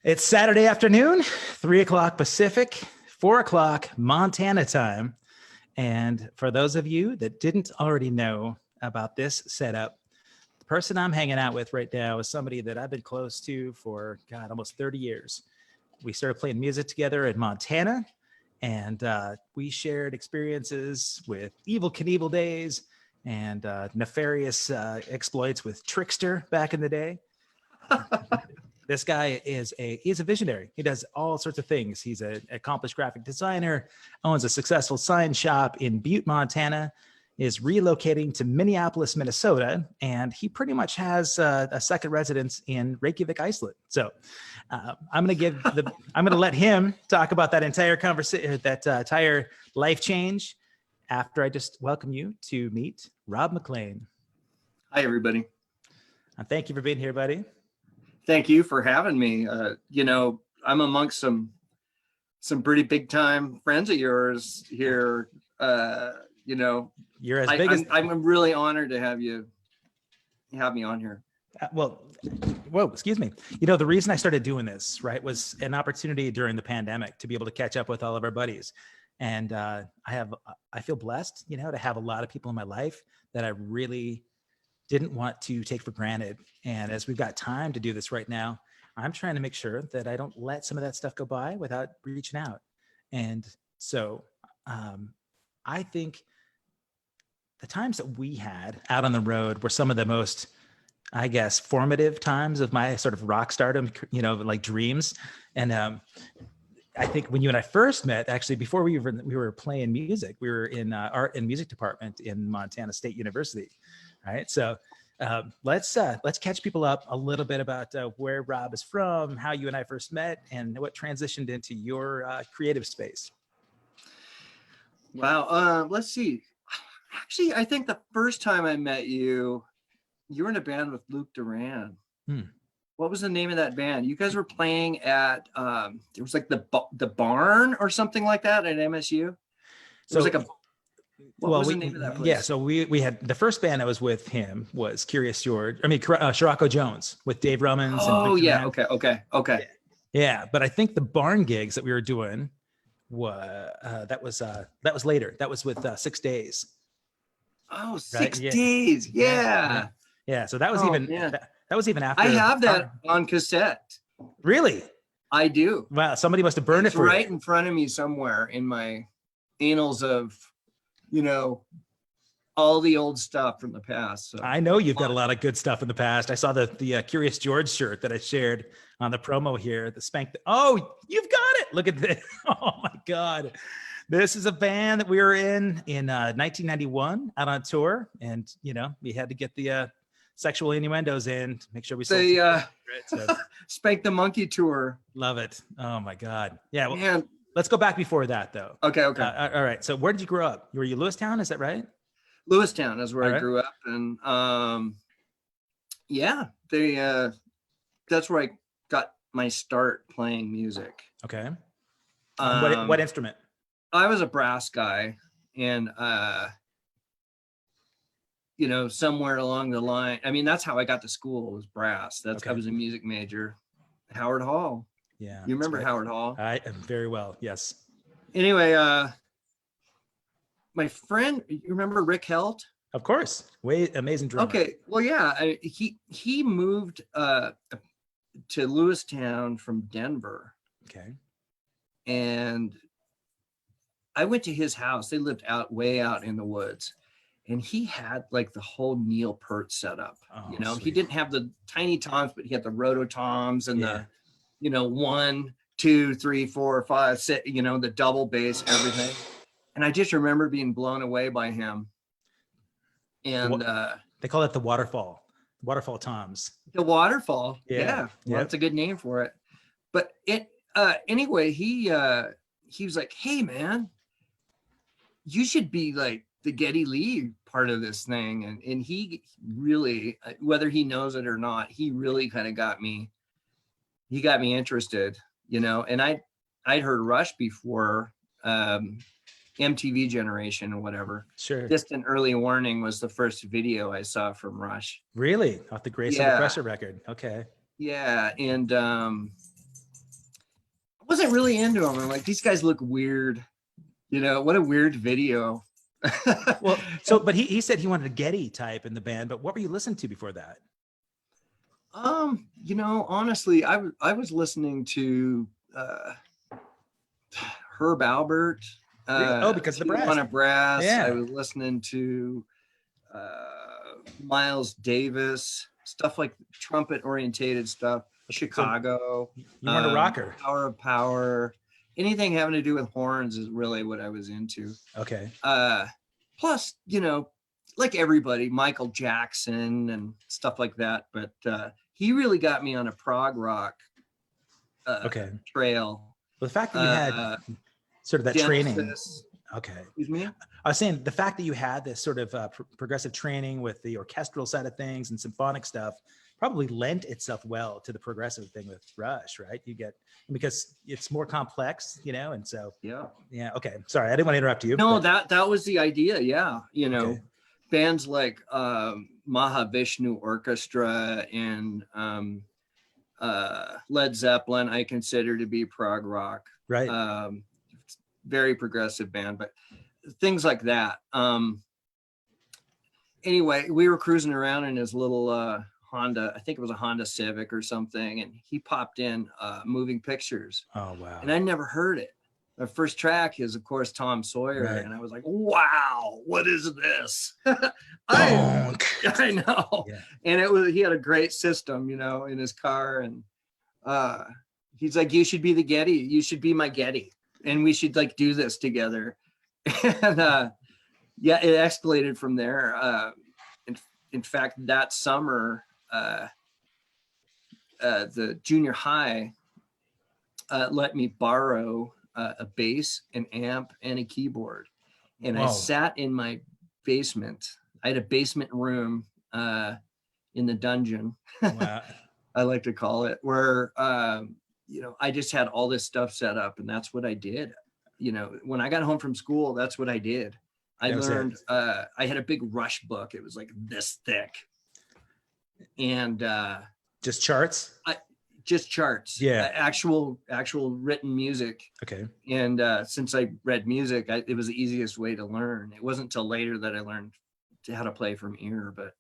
It's Saturday afternoon, 3 o'clock Pacific, 4 o'clock Montana time. And for those of you that didn't already know about this setup, the person I'm hanging out with right now is somebody that I've been close to for, God, almost 30 years. We started playing music together in Montana, and we shared experiences with Evel Knievel days and nefarious exploits with Trickster back in the day. This guy he's a visionary. He does all sorts of things. He's an accomplished graphic designer, owns a successful sign shop in Butte, Montana, is relocating to Minneapolis, Minnesota, and he pretty much has a second residence in Reykjavik, Iceland. So I'm going to let him talk about that entire conversation, that entire life change, after I just welcome you to meet Rob McClain. Hi, everybody. Thank you for being here, buddy. Thank you for having me. I'm amongst some pretty big time friends of yours here. You're as big as I'm really honored to have me on here. Excuse me. The reason I started doing this, right, was an opportunity during the pandemic to be able to catch up with all of our buddies. And I feel blessed, to have a lot of people in my life that I really didn't want to take for granted. And as we've got time to do this right now, I'm trying to make sure that I don't let some of that stuff go by without reaching out. And so I think the times that we had out on the road were some of the most, I guess, formative times of my sort of rock stardom, like dreams. And I think when you and I first met, actually, before we were playing music, we were in art and music department in Montana State University. Right. So let's catch people up a little bit about where Rob is from, how you and I first met, and what transitioned into your creative space. Wow. Let's see. Actually, I think the first time I met you, you were in a band with Luke Duran. What was the name of that band? You guys were playing at it was like the barn or something like that at MSU. It was like a What was the name of that place? Yeah, so we had the first band I was with him was Scirocco Jones with Dave Rummins. Oh, yeah. Okay. Yeah, but I think the barn gigs that we were doing that was later. That was with 6 Days. Oh, 6 Days. Yeah. So that was that was even after. I have that on cassette. Really? I do. Wow, somebody must have burned it for right in front of me somewhere in my annals of all the old stuff from the past. So. I know you've got a lot of good stuff in the past. I saw the Curious George shirt that I shared on the promo here. Oh, you've got it. Look at this. Oh my God. This is a band that we were in 1991 out on tour. And, we had to get the sexual innuendos in to make sure we sold Spank the Monkey tour. Love it. Oh my God. Yeah. Well, man. Let's go back before that, though. Okay. All right. So where did you grow up? Were you Lewistown? Is that right? Lewistown is where I grew up. And that's where I got my start playing music. Okay. What instrument? I was a brass guy. And, somewhere along the line, that's how I got to school, was brass. I was a music major. Howard Hall. Yeah. You remember Howard Hall? I am very well. Yes. Anyway, my friend, you remember Rick Helt? Of course. Amazing drummer. Okay. Well, yeah, he moved to Lewistown from Denver. Okay. And I went to his house. They lived way out in the woods. And he had like the whole Neil Peart setup. Oh, he didn't have the tiny toms, but he had the roto toms and the 1, 2, 3, 4, 5, 6, the double bass, everything. And I just remember being blown away by him. And they call it the waterfall toms. The waterfall. Yeah. Well, that's a good name for it. But anyway, he was like, "Hey man, you should be like the Geddy Lee part of this thing." And he really, whether he knows it or not, he really kind of got me interested, and I'd heard Rush before, MTV Generation or whatever. Sure. Distant Early Warning was the first video I saw from Rush. Really? Off the Grace of the Pressure record. Okay. Yeah. And wasn't really into them. I'm like, these guys look weird. You know, what a weird video. Well, so, but he said he wanted a Getty type in the band, but what were you listening to before that? You know, honestly, I was listening to Herb Albert. Because of the brass. On a brass. Yeah. I was listening to Miles Davis, stuff like trumpet orientated stuff. Chicago. So you weren't a rocker. Tower of Power. Anything having to do with horns is really what I was into. Okay. Plus, you know, like everybody, Michael Jackson and stuff like that. But he really got me on a prog rock trail. Well, the fact that you had sort of that Genesis. training. Okay. Excuse me? I was saying the fact that you had this sort of progressive training with the orchestral side of things and symphonic stuff probably lent itself well to the progressive thing with Rush, right? You get, because it's more complex, you know, and so yeah. Okay, sorry, I didn't want to interrupt you. No, that was the idea. Yeah, you know, bands like Mahavishnu Orchestra and Led Zeppelin, I consider to be prog rock. Right. Very progressive band, but things like that. Anyway, we were cruising around in his little Honda, I think it was a Honda Civic or something, and he popped in Moving Pictures. Oh, wow. And I never heard it. The first track is, of course, Tom Sawyer, right. And I was like, wow, what is this? I know. Yeah. And he had a great system, you know, in his car, and he's like, you should be the Getty, you should be my Getty, and we should like do this together. And yeah, it escalated from there. In fact, that summer, the junior high let me borrow a bass, an amp, and a keyboard. And I sat in my basement. I had a basement room in the dungeon, I like to call it, where you know, I just had all this stuff set up, and that's what I did. You know, when I got home from school, that's what I did. I learned, I had a big Rush book. It was like this thick. And just charts? Just charts. Yeah. Actual written music. Okay. And since I read music, it was the easiest way to learn. It wasn't until later that I learned how to play from ear, but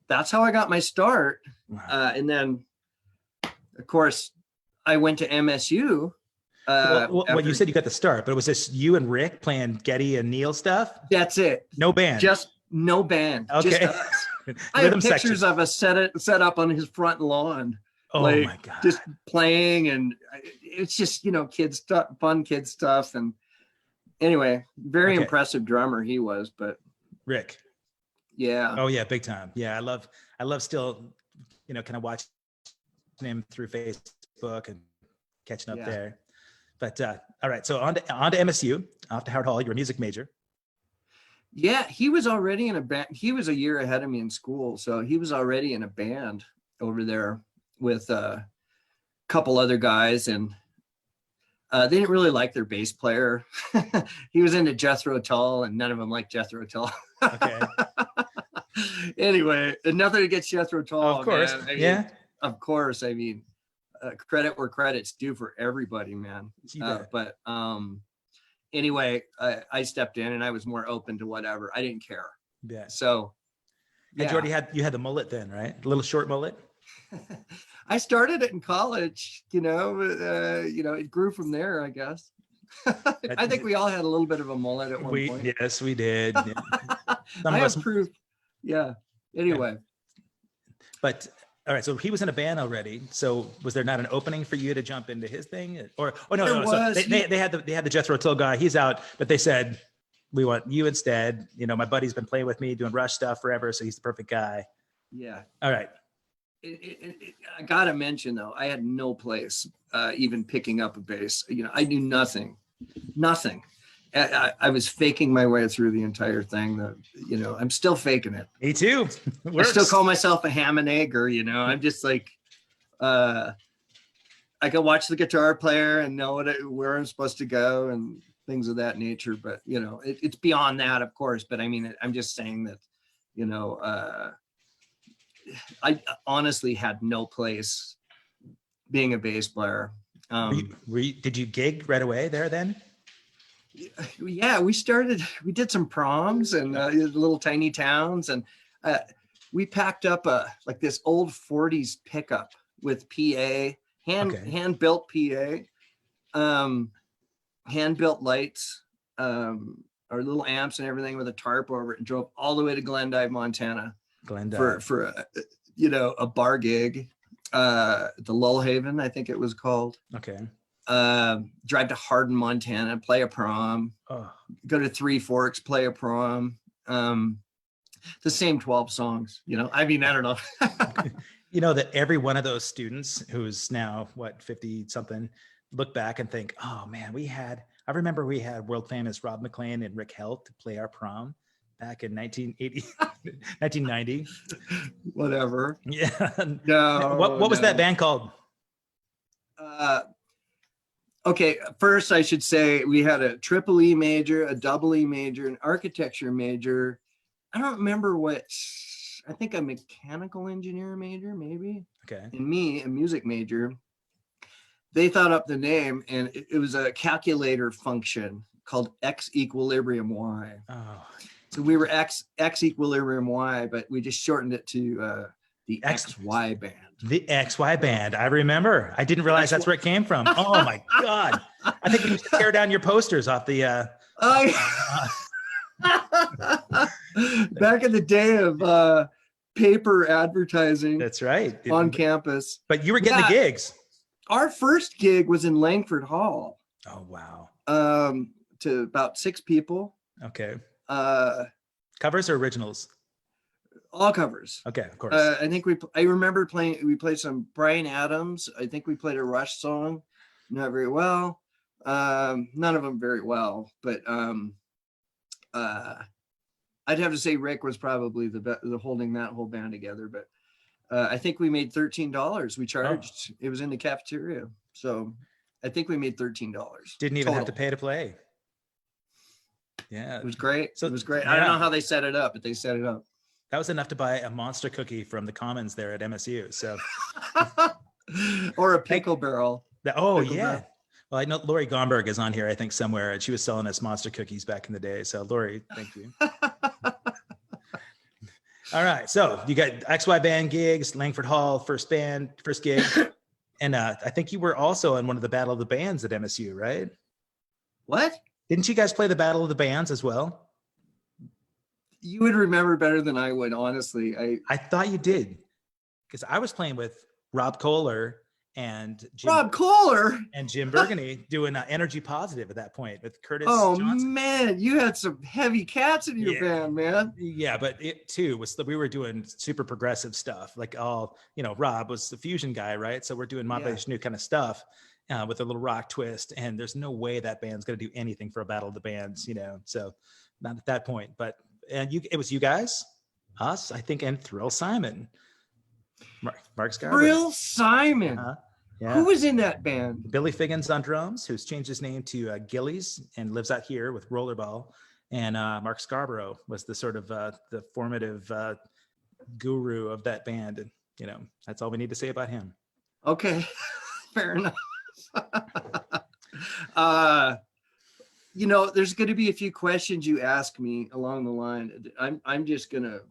that's how I got my start. Wow. And then, of course, I went to MSU. Well, you said you got the start, but was this you and Rick playing Getty and Neil stuff? That's it. No band. Just no band. Okay. Just us. I have pictures of us set up on his front lawn. Oh like, my God. Just playing, and it's just, you know, kid stuff, fun kid stuff. And anyway, very impressive drummer he was, but Rick. Yeah. Oh yeah, big time. Yeah, I love still, you know, kind of watching him through Facebook and catching up there. But all right, so on to MSU, off to Howard Hall. You're a music major. Yeah, he was already in a band. He was a year ahead of me in school, so he was already in a band over there with a couple other guys, and they didn't really like their bass player. He was into Jethro Tull, and none of them liked Jethro Tull. Okay. Anyway, nothing against Jethro Tull. Of course, man. I mean, of course. I mean, credit where credit's due for everybody, man. But anyway, I stepped in, and I was more open to whatever. I didn't care. Yeah. So, yeah. And you had the mullet then, right? The little short mullet. I started it in college. You know, it grew from there, I guess. I think we all had a little bit of a mullet at one point. Yes, we did. I have proof. Yeah. Anyway. But all right, so he was in a band already. So was there not an opening for you to jump into his thing? Or no. So they had the Jethro Tull guy. He's out, but they said, we want you instead. You know, my buddy's been playing with me doing Rush stuff forever, so he's the perfect guy. Yeah. All right. I gotta mention though, I had no place even picking up a bass. You know, I knew nothing. I was faking my way through the entire thing. You know, I'm still faking it. Me too. I still call myself a ham and egger. You know, I'm just like, I can watch the guitar player and know where I'm supposed to go and things of that nature. But you know, it's beyond that, of course. But I mean, I'm just saying that, you know, I honestly had no place being a bass player. Did you gig right away there then? Yeah, we did some proms and little tiny towns, and we packed up like this old 40s pickup with PA, hand built PA, hand built lights, our little amps and everything with a tarp over it, and drove all the way to Glendive, Montana for a bar gig, the Lullhaven, I think it was called. Okay. Drive to Hardin, Montana, play a prom, go to Three Forks, play a prom. The same 12 songs, I mean, I don't know. That every one of those students who's now 50 something look back and think, oh man, I remember we had world famous Rob McClain and Rick Held to play our prom back in 1990. Whatever. Yeah. No. What was that band called? Okay, first I should say we had a triple E major, a double E major, an architecture major. I don't remember I think a mechanical engineer major, maybe. Okay. And me, a music major. They thought up the name, and it was a calculator function called X equilibrium Y. Oh. So we were X equilibrium Y, but we just shortened it to the XY band. The XY band. I remember. I didn't realize that's where it came from. Oh my God. I think we used to tear down your posters off the back in the day of paper advertising. That's right. On campus. But you were getting the gigs. Our first gig was in Langford Hall. Oh wow. To about 6 people. Okay. Covers or originals? All covers. Okay, of course. I think I remember we played some Bryan Adams. I think we played a Rush song, not very well. None of them very well, but I'd have to say Rick was probably the holding that whole band together. But I think we made $13. We charged. It was in the cafeteria, so I think we made $13. Didn't even have to pay to play. Yeah, it was great. So it was great. Yeah. I don't know how they set it up, but they set it up. That was enough to buy a monster cookie from the Commons there at MSU. So, or a pickle barrel. Pickle barrel. Well, I know Lori Gomberg is on here, I think somewhere, and she was selling us monster cookies back in the day. So, Lori, thank you. All right, so you got XY band gigs, Langford Hall, first gig, and I think you were also in one of the Battle of the Bands at MSU, right? What? Didn't you guys play the Battle of the Bands as well? You would remember better than I would, honestly. I thought you did, because I was playing with Rob Kohler and Jim Burgundy doing Energy Positive at that point with Curtis Johnson. Man, you had some heavy cats in your band, man. Yeah, but it too was we were doing super progressive stuff, like Rob was the fusion guy, right? So we're doing new kind of stuff with a little rock twist, and there's no way that band's going to do anything for a Battle of the Bands, so not at that point. But it was you guys, us, I think, and Thrill Simon. Mark Scarborough. Thrill Simon. Yeah. Who was in that band? Billy Figgins on drums, who's changed his name to Gillies and lives out here with Rollerball. And Mark Scarborough was the sort of the formative guru of that band. And, that's all we need to say about him. Okay, fair enough. There's going to be a few questions you ask me along the line. I'm just going to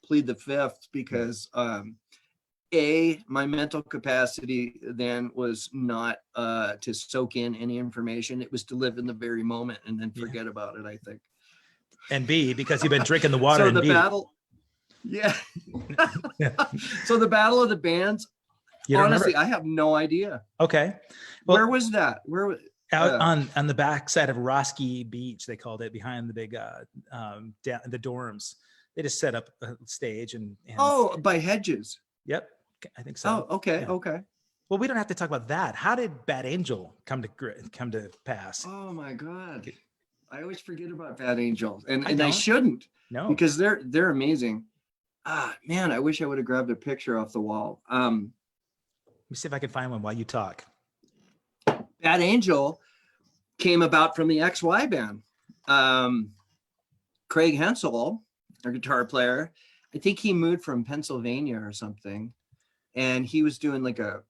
plead the fifth because my mental capacity then was not to soak in any information. It was to live in the very moment and then forget about it, I think. And B, because you've been drinking the water. So the battle. Yeah. So the Battle of the Bands. Honestly, I have no idea. Okay. Well, where was that? Out on the backside of Roski Beach, they called it, behind the big down the dorms. They just set up a stage and by Hedges. Yep, I think so. Oh, okay, okay. Well, we don't have to talk about that. How did Bad Angel come to pass? Oh my God, I always forget about Bad Angel, and I shouldn't. No, because they're amazing. Man, I wish I would have grabbed a picture off the wall. Let me see if I can find one while you talk. Bad Angel came about from the XY band. Craig Hensel, our guitar player, I think he moved from Pennsylvania or something. And he was doing I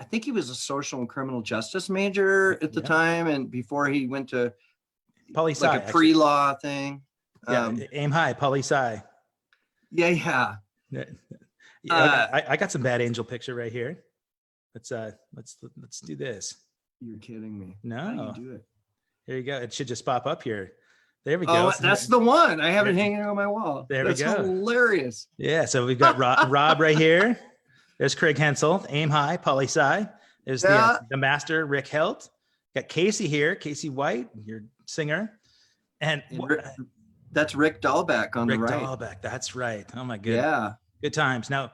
I think he was a social and criminal justice major at the time, and before he went to poli-sci, like a pre-law thing. Aim high, poli-sci. Yeah. I got some Bad Angel picture right here. Let's do this. You're kidding me. No. How do you do it? There you go. It should just pop up here. There we go. Oh, that's the one. I have it hanging on my wall. There we go. That's hilarious. Yeah. So we've got Rob right here. There's Craig Hensel, Aim High, poli-sci. There's the master, Rick Helt. Got Casey here, Casey White, your singer. And that's Rick Dahlbeck on the right. Rick Dahlbeck, that's right. Oh my goodness. Yeah. Good times. Now,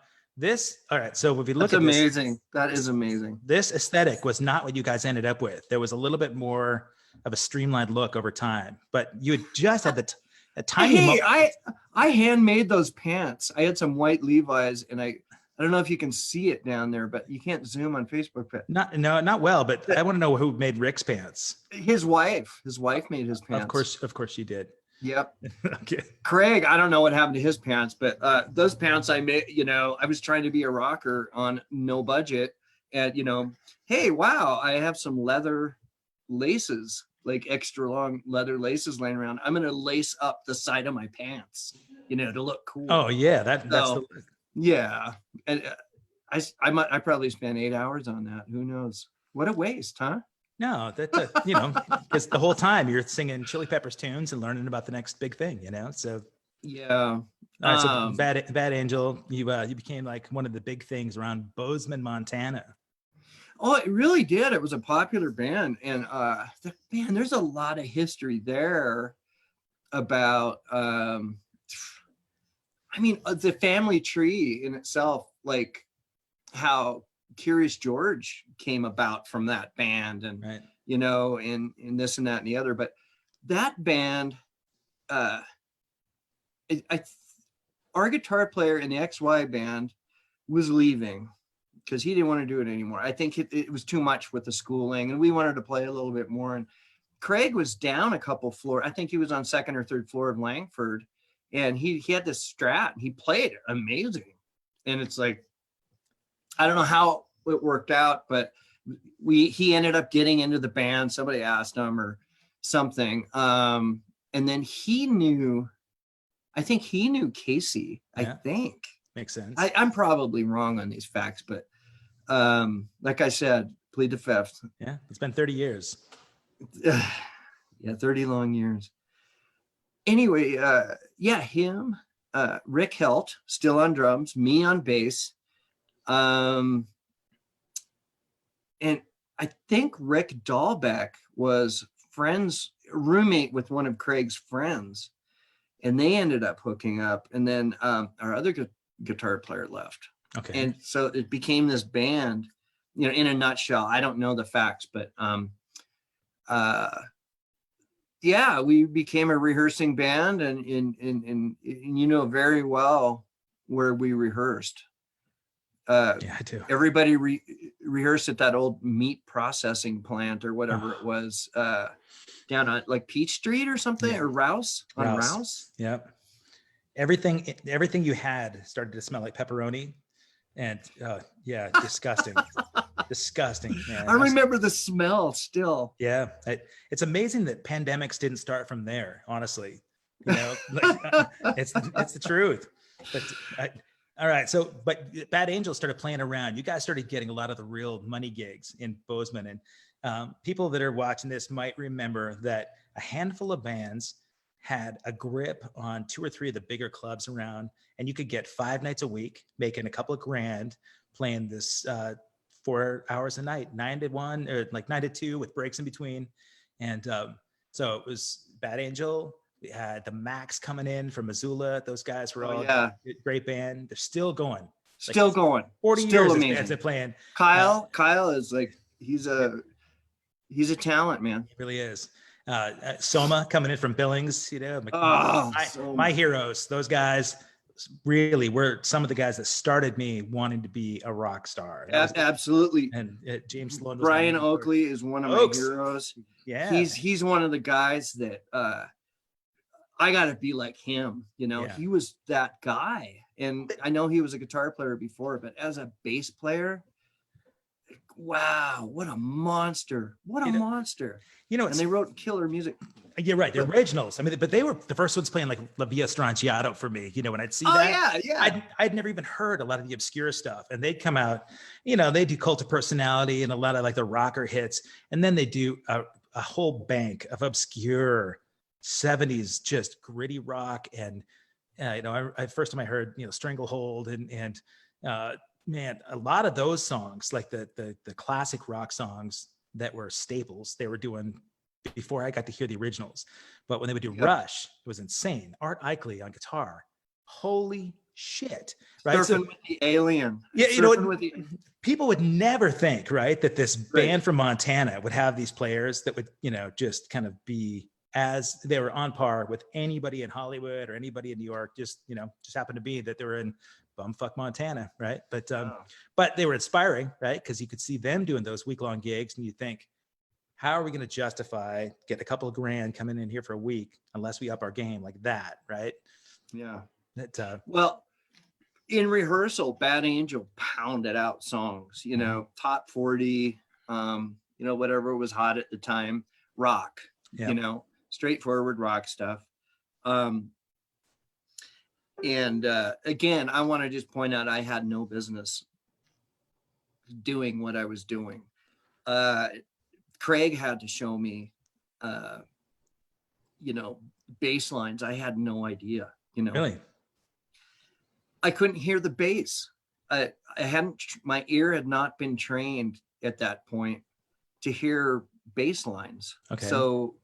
all right. So if you look at this, amazing. That is amazing. This aesthetic was not what you guys ended up with. There was a little bit more of a streamlined look over time, but you had just had a tiny. Hey, I handmade those pants. I had some white Levi's, and I don't know if you can see it down there, but you can't zoom on Facebook. But not well. But I want to know who made Rick's pants. His wife. His wife made his pants. Of course, she did. Yep. Okay. Craig, I don't know what happened to his pants, but those pants I made, I was trying to be a rocker on no budget, and hey, wow, I have some leather laces, like extra long leather laces laying around. I'm gonna lace up the side of my pants, to look cool. Oh yeah, that's yeah. And I probably spent 8 hours on that. Who knows? What a waste, huh? No, that's because the whole time you're singing Chili Peppers tunes and learning about the next big thing, So yeah. All right, so Bad Angel, you became like one of the big things around Bozeman, Montana. Oh, it really did. It was a popular band, and there's a lot of history there about. The family tree in itself, like how Curious George came about from that band, and right. and this and that and the other. But that band, our guitar player in the XY band was leaving because he didn't want to do it anymore. I think it was too much with the schooling, and we wanted to play a little bit more. And Craig was down a couple floors. I think he was on second or third floor of Langford, and he had this Strat, and he played amazing. And it's like, I don't know how it worked out, but he ended up getting into the band. Somebody asked him or something. And then I think he knew Casey, yeah. I think. Makes sense. I'm probably wrong on these facts, but like I said, plead the fifth. Yeah, it's been 30 years. Yeah, 30 long years. Anyway, him, Rick Helt, still on drums, me on bass. And I think Rick Dahlbeck was roommate with one of Craig's friends, and they ended up hooking up. And then our other guitar player left. Okay. And so it became this band, in a nutshell. I don't know the facts, but we became a rehearsing band, and very well where we rehearsed. Yeah, I do. Everybody rehearsed at that old meat processing plant or whatever it was, down on like Peach Street or something, or Rouse. Yep. Everything you had started to smell like pepperoni, and disgusting. Disgusting, man. I remember the smell still. Yeah, it's amazing that pandemics didn't start from there. Honestly, it's the truth. But all right, but Bad Angel started playing around. You guys started getting a lot of the real money gigs in Bozeman, and people that are watching this might remember that a handful of bands had a grip on 2 or 3 of the bigger clubs around, and you could get 5 nights a week, making a couple of grand, playing this 4 hours a night, 9 to 1 or like 9 to 2 with breaks in between. And so it was Bad Angel. We had the Max coming in from Missoula. Those guys were all a great band. They're still going. Still going. 40 still years amazing. As they're playing. Kyle is like, he's a talent, man. He really is. Soma coming in from Billings, my heroes. Those guys really were some of the guys that started me wanting to be a rock star. Absolutely. And James Sloan. Brian Oakley is one of my heroes. Yeah. He's one of the guys that I got to be like him. He was that guy. And I know he was a guitar player before, but as a bass player, wow, what a monster. What a monster. And they wrote killer music. You're right. The originals. I mean, but they were the first ones playing like La Via Stranciato for me, when I'd see that. Yeah. I'd never even heard a lot of the obscure stuff. And they'd come out, they do Cult of Personality and a lot of like the rocker hits. And then they do a whole bank of obscure 70s, just gritty rock. And, I first time I heard, Stranglehold and man, a lot of those songs, like the classic rock songs that were staples, they were doing before I got to hear the originals. But when they would do Rush, it was insane. Art Ikley on guitar. Holy shit. Right. Surfing with the Alien. Yeah. People would never think, right, that this band from Montana would have these players that would, just kind of be as they were on par with anybody in Hollywood or anybody in New York, just happened to be that they were in bumfuck Montana. Right. But they were inspiring, right? Because you could see them doing those week-long gigs and you think, how are we going to justify getting a couple of grand coming in here for a week unless we up our game like that, right? Yeah. Well, in rehearsal, Bad Angel pounded out songs, top 40, whatever was hot at the time, rock, straightforward rock stuff. And again, I want to just point out I had no business doing what I was doing. Craig had to show me, bass lines. I had no idea, Really? I couldn't hear the bass. My ear had not been trained at that point to hear bass lines. Okay. So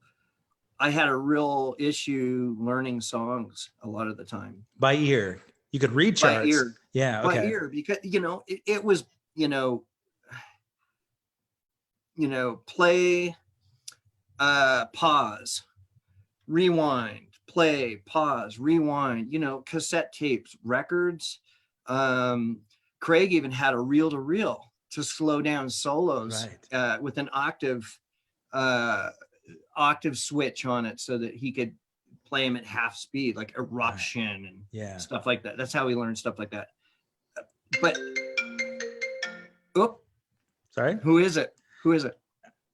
I had a real issue learning songs a lot of the time. By ear. You could read charts. By ear. Yeah. Okay. By ear, because, it was, play, pause, rewind, play, pause, rewind, cassette tapes, records. Craig even had a reel-to-reel to slow down solos, right, with an octave switch on it so that he could play them at half speed, like Eruption and stuff like that. That's how we learned stuff like that. But, sorry, who is it?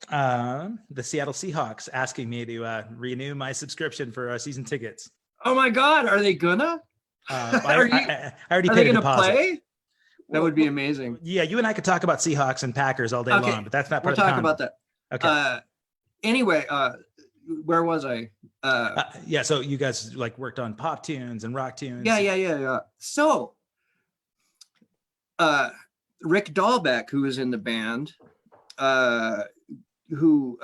The Seattle Seahawks asking me to renew my subscription for season tickets. Oh my God, are they gonna? I already paid a deposit. Play? That would be amazing. Yeah, you and I could talk about Seahawks and Packers all day long, but that's not part of the We'll talk about that. Okay. Anyway, where was I? So you guys like worked on pop tunes and rock tunes. Yeah. So, Rick Dahlbeck, who was in the band, who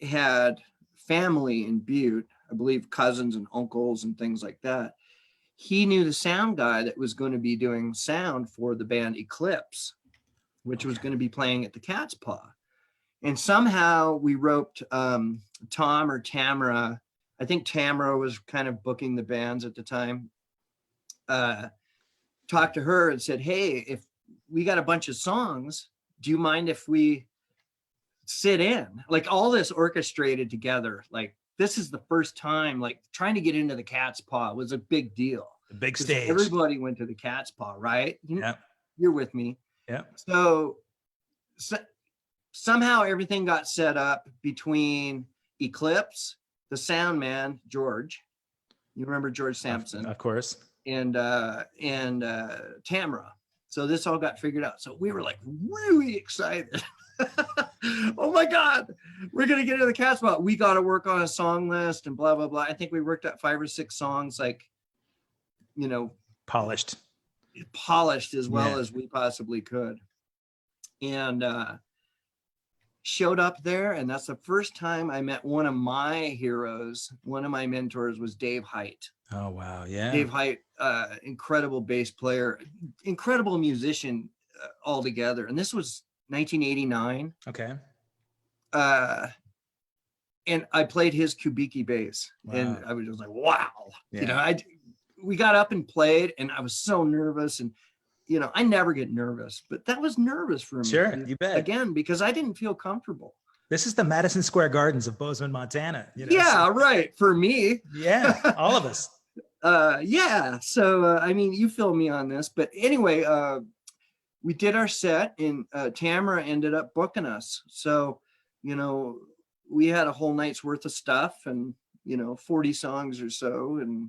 had family in Butte, I believe cousins and uncles and things like that. He knew the sound guy that was going to be doing sound for the band Eclipse, which was going to be playing at the Cat's Paw. And somehow we roped Tom or Tamara. I think Tamara was kind of booking the bands at the time. Talked to her and said, hey, if we got a bunch of songs, do you mind if we sit in? Like all this orchestrated together. Like this is the first time, like trying to get into the Cat's Paw was a big deal. The big stage. Everybody went to the Cat's Paw, right? Yeah. You're with me. Yeah. So somehow everything got set up between Eclipse, the sound man, George. You remember George Sampson? Of course. And Tamara. So this all got figured out. So we were like really excited. Oh my God, we're going to get into the Cat's Paw. We got to work on a song list and blah, blah, blah. I think we worked out 5 or 6 songs, like, polished as well as we possibly could. And showed up there. And that's the first time I met one of my heroes. One of my mentors was Dave Height. Oh, wow. Yeah. Dave Height, incredible bass player, incredible musician altogether. And this was 1989. Okay. And I played his Kubiki bass. Wow. And I was just like, wow. Yeah. We got up and played and I was so nervous. And, I never get nervous, but that was nervous for me. Sure, you bet. Again, because I didn't feel comfortable. This is the Madison Square Gardens of Bozeman, Montana. Yeah, right. For me. Yeah, all of us. Yeah. So, you fill me on this. But anyway, we did our set, and Tamara ended up booking us. So, we had a whole night's worth of stuff, and 40 songs or so, and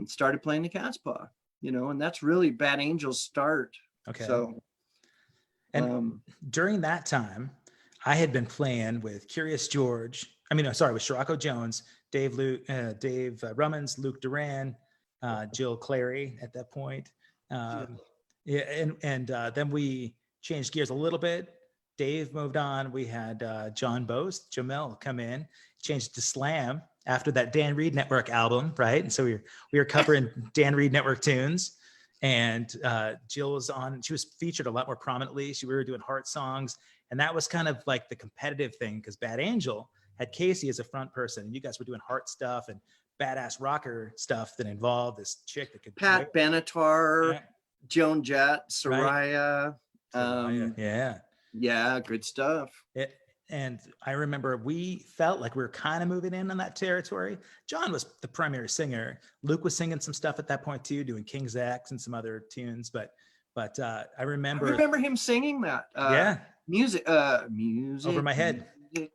started playing the Cat's Paw. And that's really Bad Angel's start. Okay. So, and during that time, I had been playing with Curious George. With Sirocco Jones, Dave Rummins, Luke Duran, Jill Clary at that point. And then we changed gears a little bit. Dave moved on. We had John Boast, Jamel come in, changed to slam after that Dan Reed Network album, right? And so we were covering Dan Reed Network tunes. And Jill was on. She was featured a lot more prominently. We were doing heart songs, and that was kind of like the competitive thing, because Bad Angel had Casey as a front person, and you guys were doing heart stuff and badass rocker stuff that involved this chick that could Pat Benatar, yeah. Joan Jett, Soraya. Right? Yeah, good stuff. And I remember we felt like we were kind of moving in on that territory. John was the primary singer. Luke was singing some stuff at that point too, doing King's X and some other tunes. But I remember him singing that. Music Over My Head.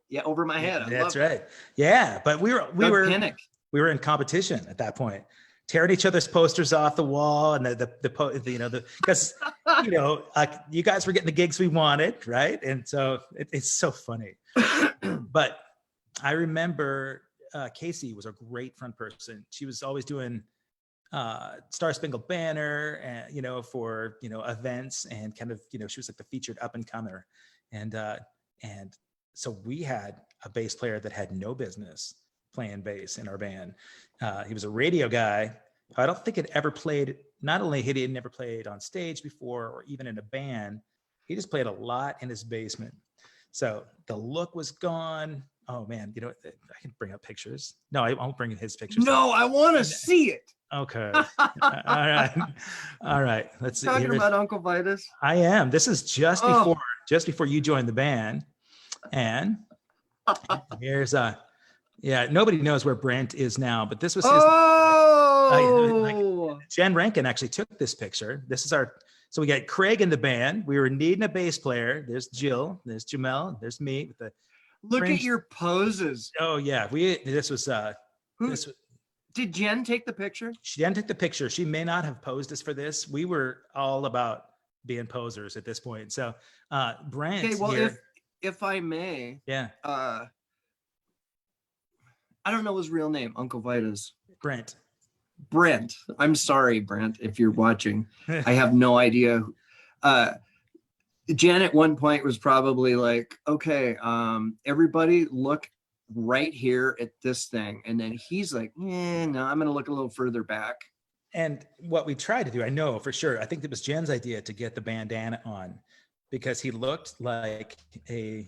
Yeah, Over My Head. That's right. Yeah, but we were in competition at that point, tearing each other's posters off the wall, and because you guys were getting the gigs we wanted, right? And so it's so funny. But I remember Casey was a great front person. She was always doing Star Spangled Banner, and for events, and kind of she was like the featured up and comer, and so we had a bass player that had no business playing bass in our band. He was a radio guy. I don't think had ever played. Not only had he never played on stage before, or even in a band, he just played a lot in his basement. So the look was gone. Oh man, I can bring up pictures. No, I won't bring his pictures. No, I want to see it. Okay. All right. Let's see. Talking about Uncle Vitus. I am. This is just before you joined the band, and here's nobody knows where Brent is now, but this was his. Jen Rankin actually took this picture. This is so we got Craig in the band. We were needing a bass player. There's Jill, there's Jamel, there's me with the look at your poses. Oh yeah. Did Jen take the picture? Jen took the picture. She may not have posed us for this. We were all about being posers at this point. So Brent. Okay, well, here, if I may. Yeah. I don't know his real name, Uncle Vitus. Brent. I'm sorry, Brent, if you're watching. I have no idea. Jen at one point was probably like, okay, everybody look right here at this thing. And then he's like, no, I'm going to look a little further back. And what we tried to do, I know for sure, I think it was Jen's idea to get the bandana on, because he looked like an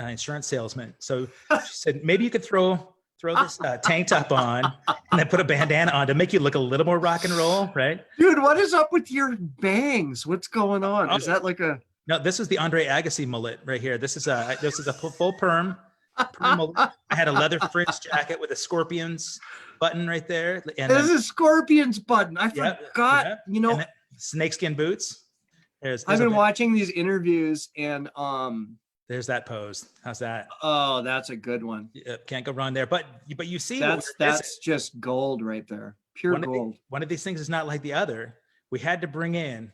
insurance salesman. So she said, maybe you could throw this tank top on and then put a bandana on to make you look a little more rock and roll, right? Dude, what is up with your bangs? What's going on? Is that like a... No, this is the Andre Agassi mullet right here. This is a full perm mullet. I had a leather fringe jacket with a Scorpions button right there. And there's a Scorpions button. I forgot, And snakeskin boots. I've been watching these interviews, and there's that pose. How's that? Oh, that's a good one. Can't go wrong there. But you see, that's just gold right there. Pure gold. One of these things is not like the other. We had to bring in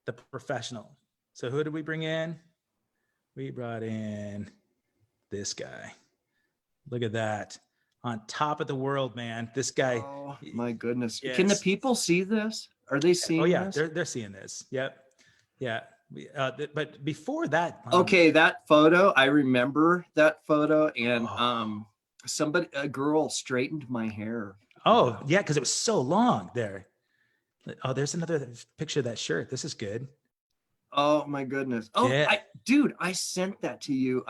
the professional. So who did we bring in? We brought in this guy. Look at that. On top of the world, man. This guy. Oh my goodness. Yes. Can the people see this? Are they seeing this? They're seeing this. Yep. Yeah. But before that. Okay, that photo, I remember that photo, and a girl straightened my hair. Oh, yeah, because it was so long there. Oh, there's another picture of that shirt. This is good. Oh my goodness. Oh, yeah. I sent that to you.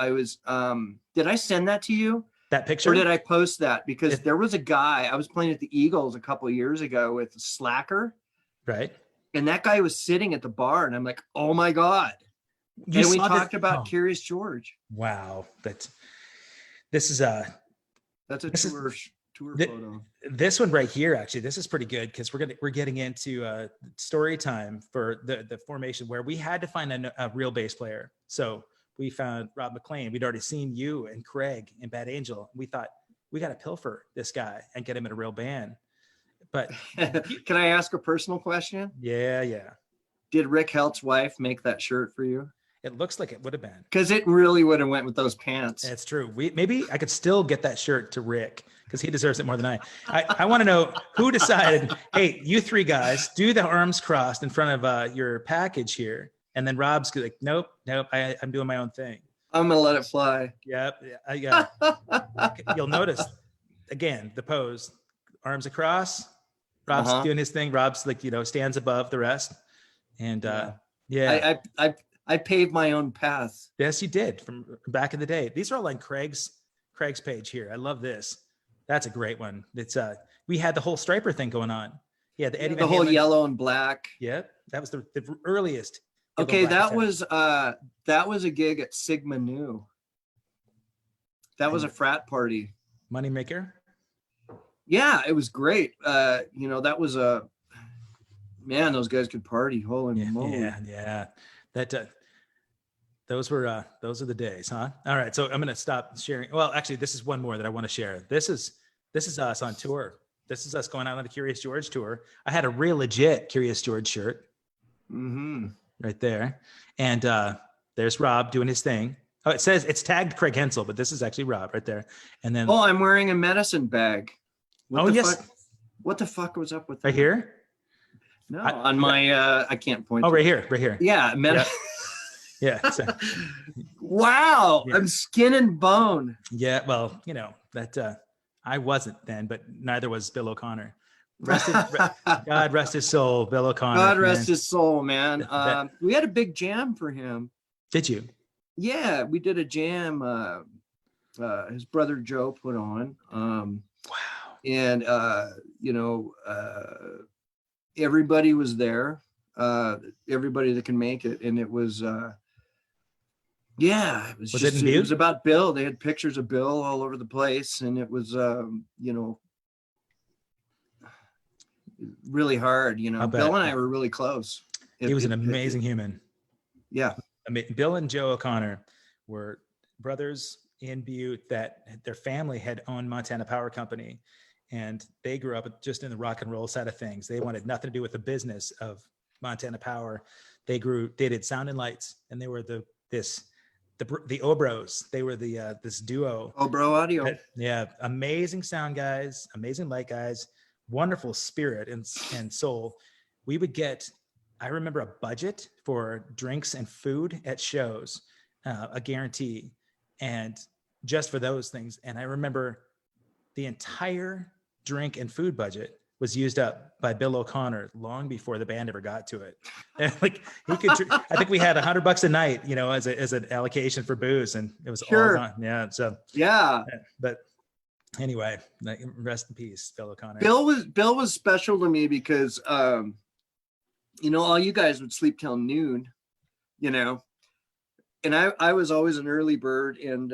Did I send that to you? That picture? Or did I post that? Because there was a guy, I was playing at the Eagles a couple of years ago with Slacker. Right. And that guy was sitting at the bar, and I'm like, oh my God. And we talked about Curious George. Wow. That's tour photo. This one right here, actually, this is pretty good because we're getting into story time for the formation where we had to find a real bass player. So we found Rob McClain. We'd already seen you and Craig and Bad Angel. We thought we got to pilfer this guy and get him in a real band. But can I ask a personal question? Yeah. Did Rick Helt's wife make that shirt for you? It looks like it would have been. Because it really would have went with those pants. That's true. Maybe I could still get that shirt to Rick because he deserves it more than I want to know who decided, hey, you three guys, do the arms crossed in front of your package here. And then Rob's like, nope, I'm doing my own thing. I'm going to let it fly. Yep. Yeah. You'll notice, again, the pose, arms across. Rob's doing his thing. Rob's like, stands above the rest. And I paved my own path. Yes, you did from back in the day. These are all on Craig's page here. I love this. That's a great one. It's we had the whole Striper thing going on. Yeah, the Eddie the whole yellow and black. Yep, that was the earliest. Okay, that was a gig at Sigma Nu. That was a frat party. Moneymaker. Yeah, it was great. That was man, those guys could party. Holy moly. Yeah. That those are the days, huh? All right, so I'm gonna stop sharing. Well, actually, this is one more that I want to share. This is us on tour. This is us going out on the Curious George tour. I had a real legit Curious George shirt, right there, and there's Rob doing his thing. Oh, it says it's tagged Craig Hensel, but this is actually Rob right there. And then I'm wearing a medicine bag. What the fuck was up with that? Right here? No, on my I can't point. Oh, right here. Yeah, Yeah. So, wow, yeah. I'm skin and bone. Yeah, well, that I wasn't then, but neither was Bill O'Connor. God rest his soul, Bill O'Connor. God rest his soul, man. We had a big jam for him. Did you? Yeah, we did a jam. His brother Joe put on. Wow. And everybody was there. Everybody that can make it, and it was. It was about Bill. They had pictures of Bill all over the place, and it was, really hard. Bill and I were really close. He was an amazing human. Yeah. I mean, Bill and Joe O'Connor were brothers in Butte that their family had owned Montana Power Company, and they grew up just in the rock and roll side of things. They wanted nothing to do with the business of Montana Power. They did sound and lights, and they were the Obros. They were this duo. Obro Audio. Amazing sound guys, amazing light guys, wonderful spirit and soul. We would get, I remember, a budget for drinks and food at shows, a guarantee, and just for those things. And I remember the entire drink and food budget was used up by Bill O'Connor long before the band ever got to it. And he could, I think we had $100 a night, as an allocation for booze, and it was all gone. Yeah. So yeah. But anyway, rest in peace, Bill O'Connor. Bill was special to me because, all you guys would sleep till noon, and I was always an early bird, and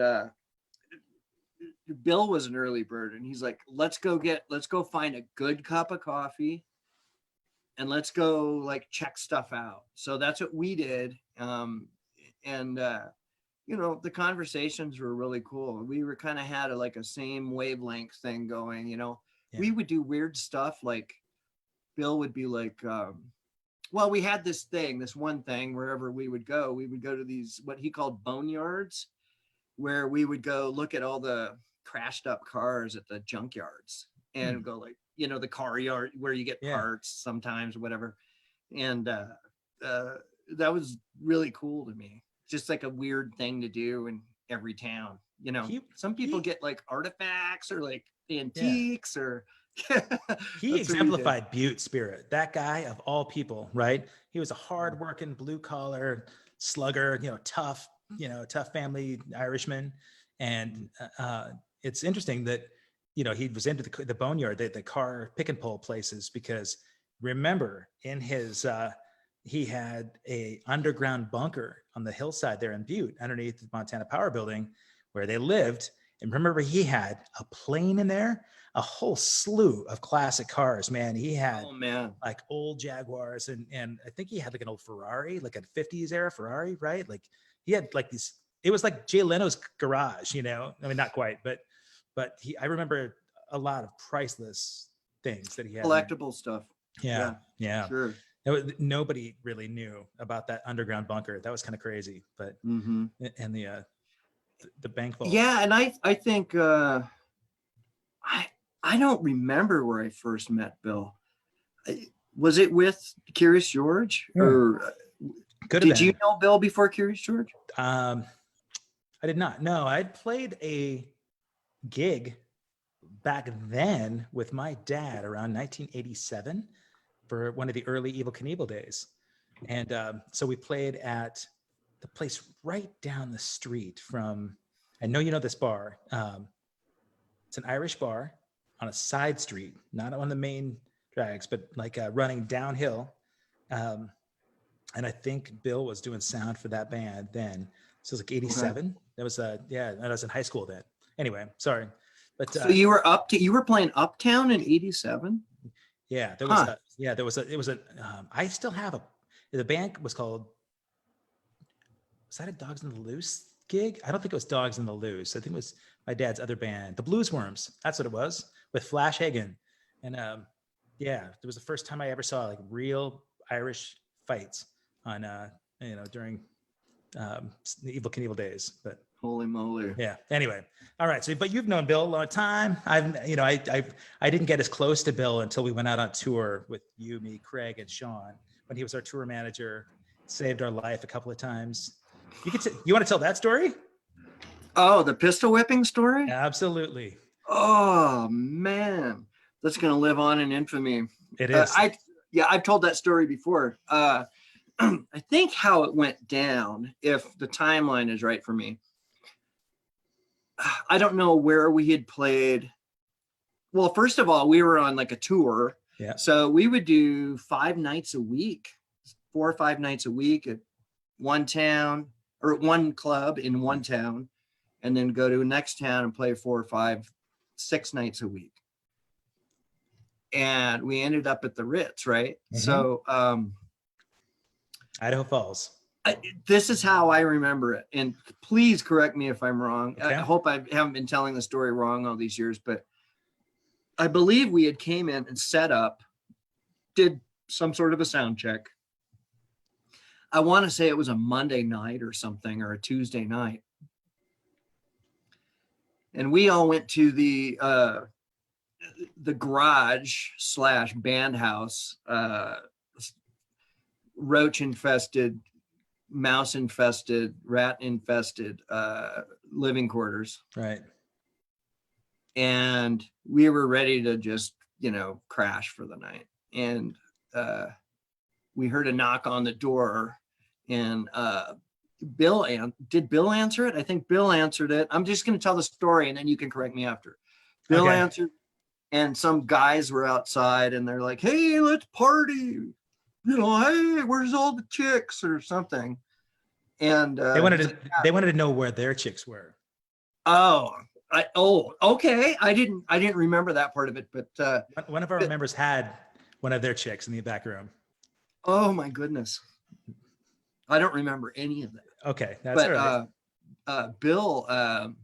Bill was an early bird, and he's like, let's go find a good cup of coffee, and let's go check stuff out. So that's what we did. The conversations were really cool. We were kind of had a same wavelength thing going, Yeah. We would do weird stuff. Like Bill would be like, we had this one thing, wherever we would go to these, what he called boneyards, where we would go look at all the crashed up cars at the junkyards and go the car yard where you get parts sometimes, whatever. And that was really cool to me. Just a weird thing to do in every town. Some people get artifacts or antiques or he exemplified Butte spirit. That guy of all people, right? He was a hardworking blue collar slugger, tough family Irishman. And it's interesting that, he was into the boneyard, the car pick and pull places, because remember in his, he had a underground bunker on the hillside there in Butte underneath the Montana Power Building where they lived. And remember, he had a plane in there, a whole slew of classic cars, man. He had like old Jaguars, and I think he had like an old Ferrari, like a 50s era Ferrari, right? Like he had like these, it was like Jay Leno's garage, you know? I mean, not quite, but I remember a lot of priceless things that he had. Collectible stuff. Yeah. Sure. Nobody really knew about that underground bunker. That was kind of crazy, but and the bank vault. Yeah, and I think I don't remember where I first met Bill. Was it with Curious George, or did you know Bill before Curious George? I did not. No, I'd played a gig back then with my dad around 1987 for one of the early Evel Knievel days. And so we played at the place right down the street from, I know you know this bar. It's an Irish bar on a side street, not on the main drags, but like running downhill. And I think Bill was doing sound for that band then. So it was like 87. Okay. That was I was in high school then. Anyway, sorry. But so you were playing Uptown in 87? Yeah, there was I still have the band was called, was that a Dogs in the Loose gig? I don't think it was Dogs in the Loose. I think it was my dad's other band, the Blues Worms. That's what it was, with Flash Hagen. And it was the first time I ever saw like real Irish fights on during the Evel Knievel days. But holy moly. Yeah. Anyway. All right. So, but you've known Bill a long time. I didn't get as close to Bill until we went out on tour with you, me, Craig, and Sean, when he was our tour manager, saved our life a couple of times. You want to tell that story? Oh, the pistol whipping story? Absolutely. Oh man, that's going to live on in infamy. It is. I've told that story before. I think how it went down, if the timeline is right for me, I don't know where we had played. Well, first of all, we were on like a tour. Yeah. So we would do 5 nights a week, 4 or 5 nights a week at one town or one club in one town, and then go to the next town and play 4 or 5, 6 nights a week. And we ended up at the Ritz, right? Mm-hmm. So Idaho Falls. This is how I remember it. And please correct me if I'm wrong. Okay. I hope I haven't been telling the story wrong all these years, but I believe we had came in and set up, did some sort of a sound check. I want to say it was a Monday night or something, or a Tuesday night. And we all went to the garage / band house, roach infested, mouse infested, rat infested living quarters. Right. And we were ready to just, crash for the night. And we heard a knock on the door, and did Bill answer it? I think Bill answered it. I'm just going to tell the story and then you can correct me after. Bill answered, and some guys were outside and they're like, "Hey, let's party. Hey, where's all the chicks?" or something. And they wanted to know where their chicks were. Okay. I didn't remember that part of it, but one of our members had one of their chicks in the back room. Oh my goodness. I don't remember any of that. Okay. That's all right. Bill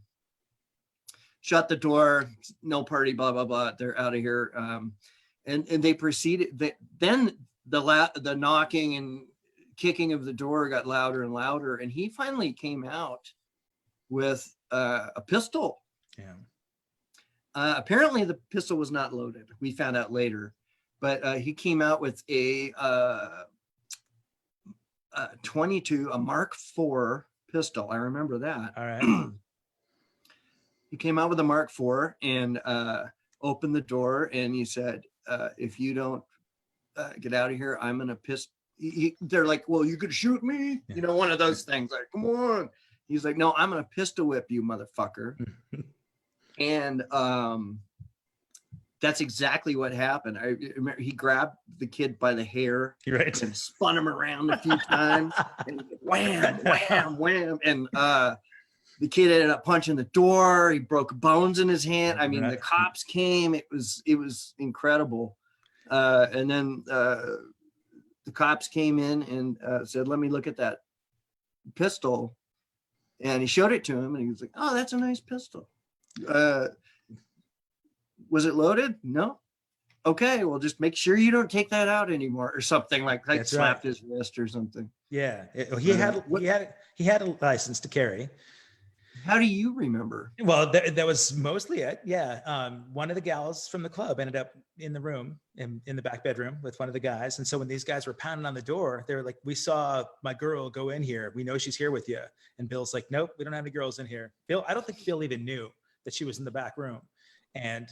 shut the door, no party, blah, blah, blah. They're out of here. And they proceeded. Then the knocking and kicking of the door got louder and louder. And he finally came out with a pistol. Yeah. Apparently the pistol was not loaded. We found out later, but he came out with a 22, a Mark IV pistol. I remember that. All right. He came out with a Mark IV and opened the door, and he said, "If you don't get out of here, I'm gonna piss." They're like, "Well, you could shoot me," one of those things. Like, come on. He's like, "No, I'm gonna pistol whip you, motherfucker." And that's exactly what happened. I remember he grabbed the kid by the hair, right, and spun him around a few times, and wham, wham, wham, and the kid ended up punching the door. He broke bones in his hand. I mean, Right. the cops came. It was incredible. And then the cops came in and said, "Let me look at that pistol." And he showed it to him, and he was like, "Oh, that's a nice pistol. Was it loaded? No. Okay, well, just make sure you don't take that out anymore," or something like slapped his wrist or something. Yeah, he had a license to carry. How do you remember? Well, that was mostly it. Yeah. One of the gals from the club ended up in the room in the back bedroom with one of the guys. And so when these guys were pounding on the door, they were like, "We saw my girl go in here. We know she's here with you." And Bill's like, "Nope, we don't have any girls in here." I don't think Bill even knew that she was in the back room. And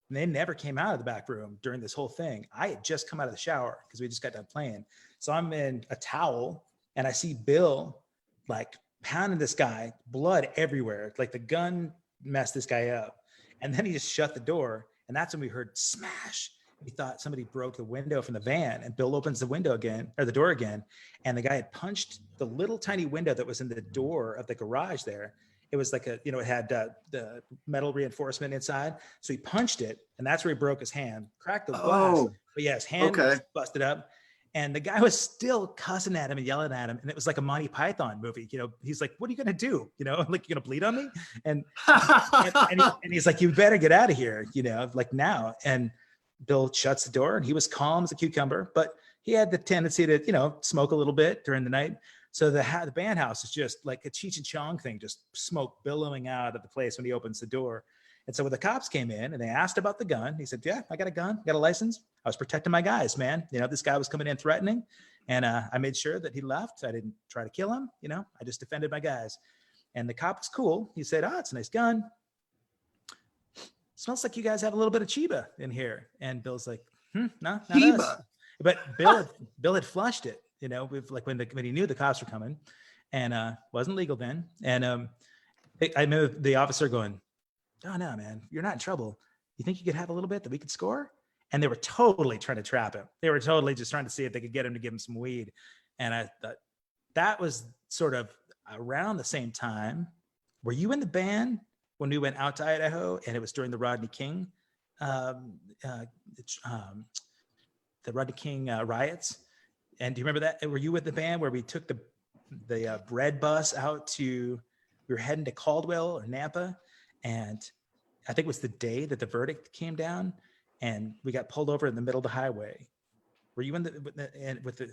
they never came out of the back room during this whole thing. I had just come out of the shower because we just got done playing. So I'm in a towel and I see Bill like pounding this guy, blood everywhere. Like the gun messed this guy up. And then he just shut the door. And that's when we heard smash. We thought somebody broke the window from the van, and Bill opens the window again, or the door again. And the guy had punched the little tiny window that was in the door of the garage there. It was like it had the metal reinforcement inside. So he punched it, and that's where he broke his hand, cracked the glass. But yeah, his hand was busted up. And the guy was still cussing at him and yelling at him. And it was like a Monty Python movie. He's like, "What are you going to do? Like, you're going to bleed on me?" And he's like, "You better get out of here, like now." And Bill shuts the door, and he was calm as a cucumber, but he had the tendency to, smoke a little bit during the night. So the band house is just like a Cheech and Chong thing, just smoke billowing out of the place when he opens the door. And so when the cops came in and they asked about the gun, he said, "Yeah, I got a gun, got a license. I was protecting my guys, man. This guy was coming in threatening, and I made sure that he left. I didn't try to kill him. I just defended my guys." And the cop was cool. He said, "Oh, it's a nice gun. Smells like you guys have a little bit of Chiba in here." And Bill's like, "No, not Chiba. us." But Bill had flushed it, with like when he knew the cops were coming, and wasn't legal then. And I remember the officer going, "Oh no, man, you're not in trouble. You think you could have a little bit that we could score?" And they were totally trying to trap him. They were totally just trying to see if they could get him to give him some weed. And I thought that was sort of around the same time. Were you in the band when we went out to Idaho, and it was during the Rodney King, the Rodney King riots? And do you remember that? Were you with the band where we took the bread bus out we were heading to Caldwell or Nampa, and I think it was the day that the verdict came down, and we got pulled over in the middle of the highway. Were you with the?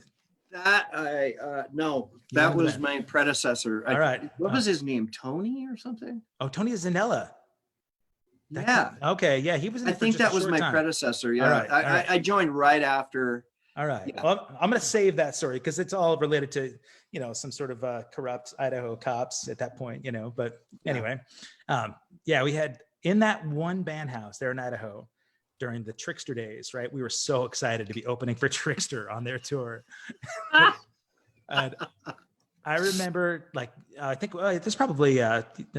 No, that was my predecessor. All right. What was his name? Tony or something? Oh, Tony Zanella. Yeah. Okay. Yeah. He was in I think that was my predecessor. Yeah. All right. I joined right after. All right. Yeah. Well, I'm going to save that story because it's all related to, some sort of corrupt Idaho cops at that point, but anyway, we had in that one band house there in Idaho during the Trickster days, right? We were so excited to be opening for Trickster on their tour. And I remember I think there's probably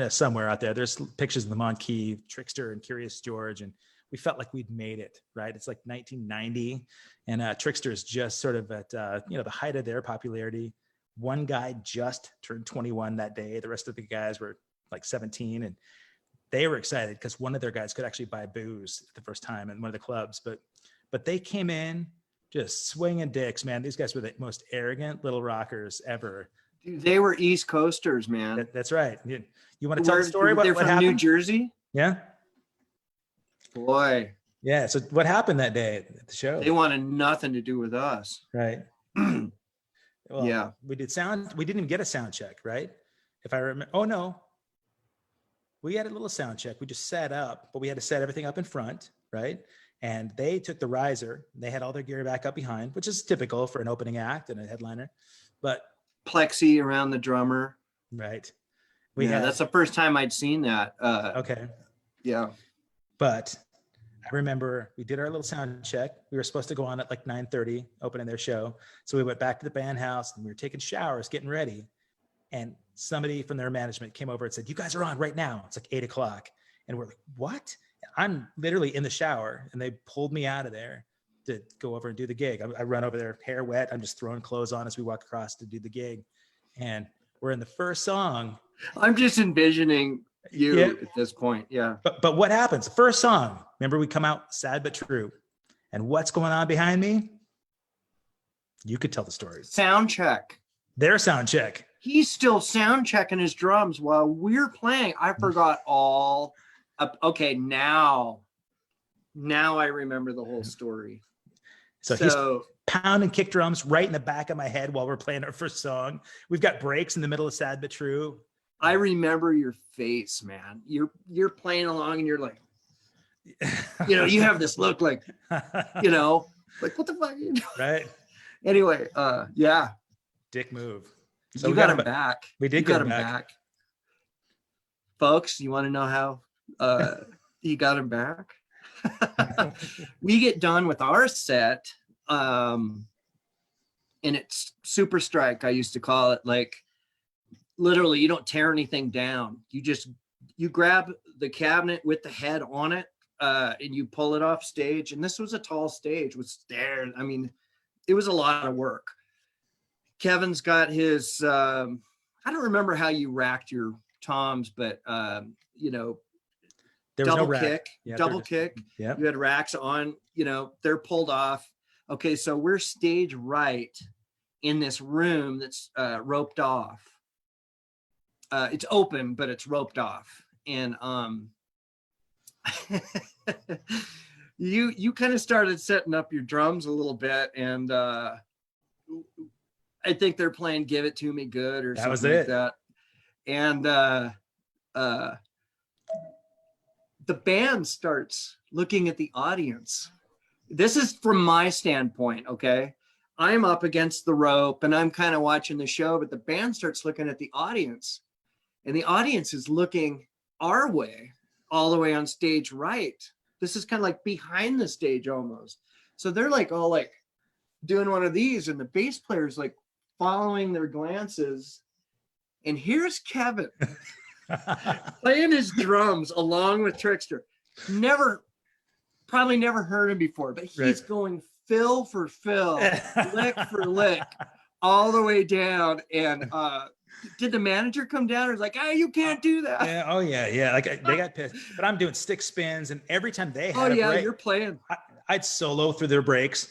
somewhere out there, there's pictures of the Montanan, Trickster and Curious George. And we felt like we'd made it, right? It's like 1990, and Trickster is just sort of at the height of their popularity. One guy just turned 21 that day. The rest of the guys were like 17, and they were excited because one of their guys could actually buy booze the first time in one of the clubs. But they came in just swinging dicks, man. These guys were the most arrogant little rockers ever. Dude, they were East Coasters, man. That's right. You want to tell the story? They're from New Jersey. Yeah. Boy. Yeah. So what happened that day at the show? They wanted nothing to do with us. Right. Well, yeah. We didn't even get a sound check, right? If I remember. Oh no. We had a little sound check. We just set up, but we had to set everything up in front, right? And they took the riser. They had all their gear back up behind, which is typical for an opening act and a headliner. But plexi around the drummer. Right. That's the first time I'd seen that. Okay. Yeah. But I remember we did our little sound check. We were supposed to go on at like 9:30, opening their show. So we went back to the band house and we were taking showers, getting ready. And somebody from their management came over and said, "You guys are on right now." It's like 8:00. And we're like, "What?" I'm literally in the shower, and they pulled me out of there to go over and do the gig. I run over there, hair wet. I'm just throwing clothes on as we walk across to do the gig. And we're in the first song, I'm just envisioning you at this point. Yeah. But what happens? First song, remember we come out sad but true. And what's going on behind me? You could tell the story. Sound check. Their sound check. He's still sound checking his drums while we're playing. I forgot all. Okay, now I remember the whole story. So he's pounding kick drums right in the back of my head while we're playing our first song. We've got breaks in the middle of sad but true. I remember your face, man. You're playing along and you're like, you have this look like, like what the fuck are you doing? Right. Anyway, yeah. Dick move. So you got him back. We did get him back. Folks, you want to know how he got him back? We get done with our set, and it's super strike, I used to call it. Like, literally, you don't tear anything down. You grab the cabinet with the head on it, and you pull it off stage. And this was a tall stage with stairs. I mean, it was a lot of work. Kevin's got his, I don't remember how you racked your toms, but, there was double no rack. kick, Yeah, double kick. Yeah. You had racks on, they're pulled off. Okay. So we're stage right in this room that's roped off. It's open, but it's roped off. And you kind of started setting up your drums a little bit, and I think they're playing "Give It to Me Good" or something like that. And the band starts looking at the audience. This is from my standpoint, okay? I'm up against the rope and I'm kind of watching the show, but the band starts looking at the audience, and the audience is looking our way, all the way on stage right. This is kind of like behind the stage almost. So they're like all like doing one of these, and the bass player's like following their glances. And here's Kevin playing his drums along with Trickster. Probably never heard him before, but he's going fill for fill, lick for lick, all the way down. And did the manager come down and was like, you can't do that? Yeah. Oh yeah. Yeah. Like they got pissed, but I'm doing stick spins, and every time they had a break, you're playing. I'd solo through their breaks,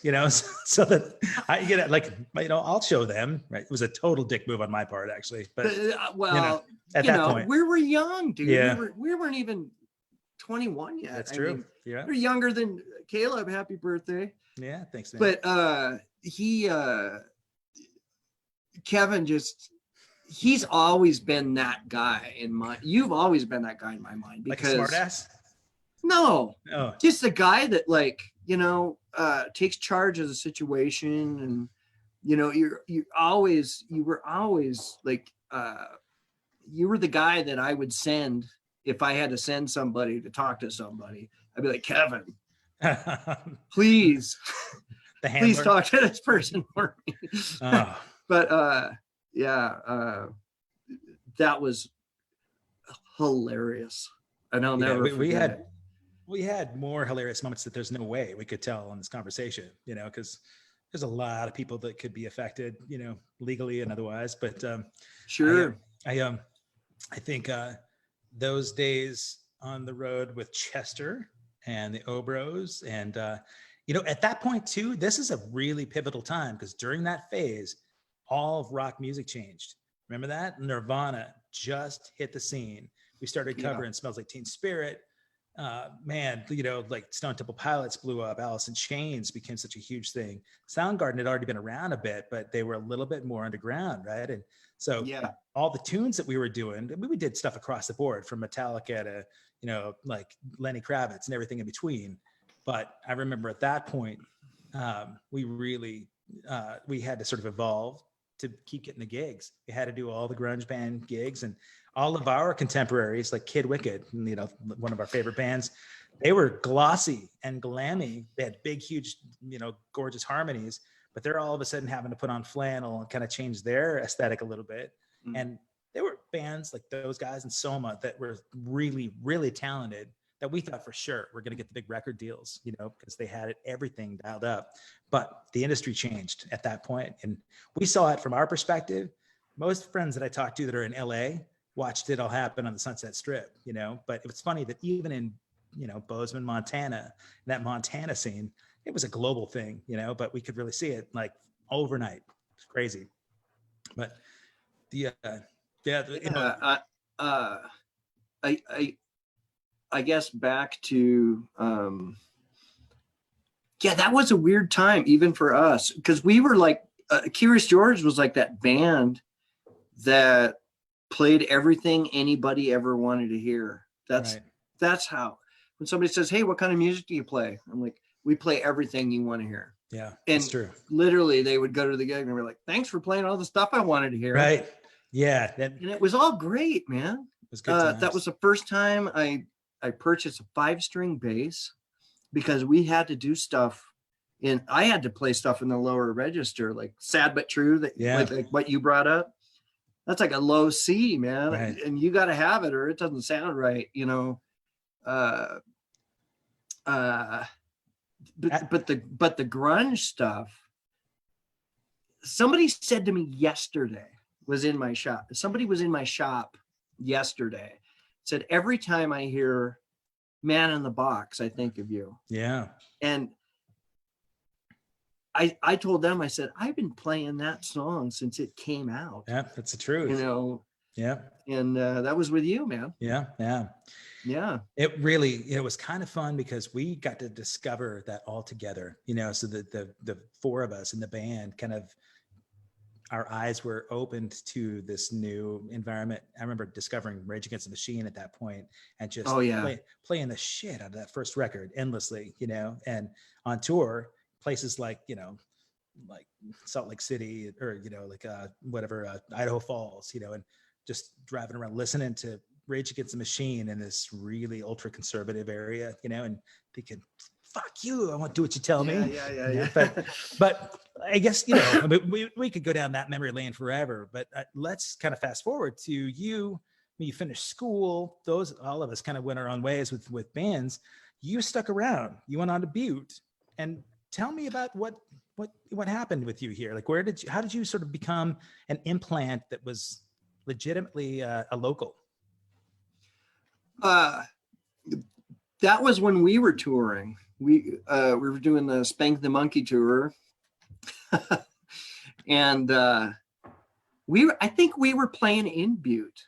so that I get it. Like, I'll show them. Right. It was a total dick move on my part, actually. But at that point, we were young, dude. Yeah. We weren't even 21 yet. That's true. Yeah. You're younger than Caleb. Happy birthday. Yeah. Thanks, man. But Kevin he's always been that guy in my. You've always been that guy in my mind. Because, like a smartass? No. Oh. Just a guy that takes charge of the situation, and you were always like you were the guy that I would send if I had to send somebody to talk to somebody. I'd be like, Kevin, please talk to this person for me. Oh. But that was hilarious, and I'll never forget it. We had more hilarious moments that there's no way we could tell in this conversation, because there's a lot of people that could be affected, legally and otherwise. But sure, I think those days on the road with Chester and the Obros, and at that point too, this is a really pivotal time, because during that phase, all of rock music changed. Remember that? Nirvana just hit the scene. We started covering Smells Like Teen Spirit. Like Stone Temple Pilots blew up. Alice in Chains became such a huge thing. Soundgarden had already been around a bit, but they were a little bit more underground, right? And so all the tunes that we were doing, we did stuff across the board, from Metallica to, like Lenny Kravitz and everything in between. But I remember at that point, we really, we had to sort of evolve to keep getting the gigs. We had to do all the grunge band gigs, and all of our contemporaries, like Kid Wicked, one of our favorite bands, they were glossy and glammy. They had big, huge, gorgeous harmonies, but they're all of a sudden having to put on flannel and kind of change their aesthetic a little bit. Mm. And there were bands like those guys in Soma that were really, really talented, that we thought for sure we're going to get the big record deals, because they had everything dialed up. But the industry changed at that point. And we saw it from our perspective. Most friends that I talked to that are in LA, watched it all happen on the Sunset Strip, you know. But it was funny that even in, you know, Bozeman, Montana, that Montana scene, it was a global thing, you know, but we could really see it like overnight. It's crazy. But the you know, I guess back to yeah, that was a weird time even for us, because we were like Curious George was like that band that played everything anybody ever wanted to hear. That's how, when somebody says, hey, what kind of music do you play? I'm like, we play everything you want to hear. Yeah, and that's true. Literally they would go to the gig and we're like, thanks for playing all the stuff I wanted to hear. Right. Yeah. And it was all great, man. It was good times. That was the first time I purchased a 5-string bass, because we had to do stuff and I had to play stuff in the lower register, like Sad But True, that like what you brought up. That's like a low C, man. Right. And you got to have it or it doesn't sound right, you know. But the grunge stuff, somebody said to me yesterday, somebody was in my shop yesterday, said, every time I hear Man in the Box, I think of you. Yeah. And I told them, I said, I've been playing that song since it came out. Yeah, that's the truth. You know. Yeah. And that was with you, man. Yeah. Yeah. Yeah. It really, it was kind of fun because we got to discover that all together, you know, so the four of us in the band kind of, our eyes were opened to this new environment. I remember discovering Rage Against the Machine at that point and just playing the shit out of that first record endlessly, you know, and on tour, places like, you know, like Salt Lake City or, you know, like Idaho Falls, you know, and just driving around listening to Rage Against the Machine in this really ultra conservative area, you know, and thinking, fuck you, I won't do what you tell me. Yeah. But I guess, you know, I mean, we could go down that memory lane forever, but let's kind of fast forward to you when you finished school. All of us kind of went our own ways with bands. You stuck around, you went on to Butte, and tell me about what happened with you here. Like, how did you sort of become an implant that was legitimately a local? That was when we were touring. We were doing the Spank the Monkey tour. And I think we were playing in Butte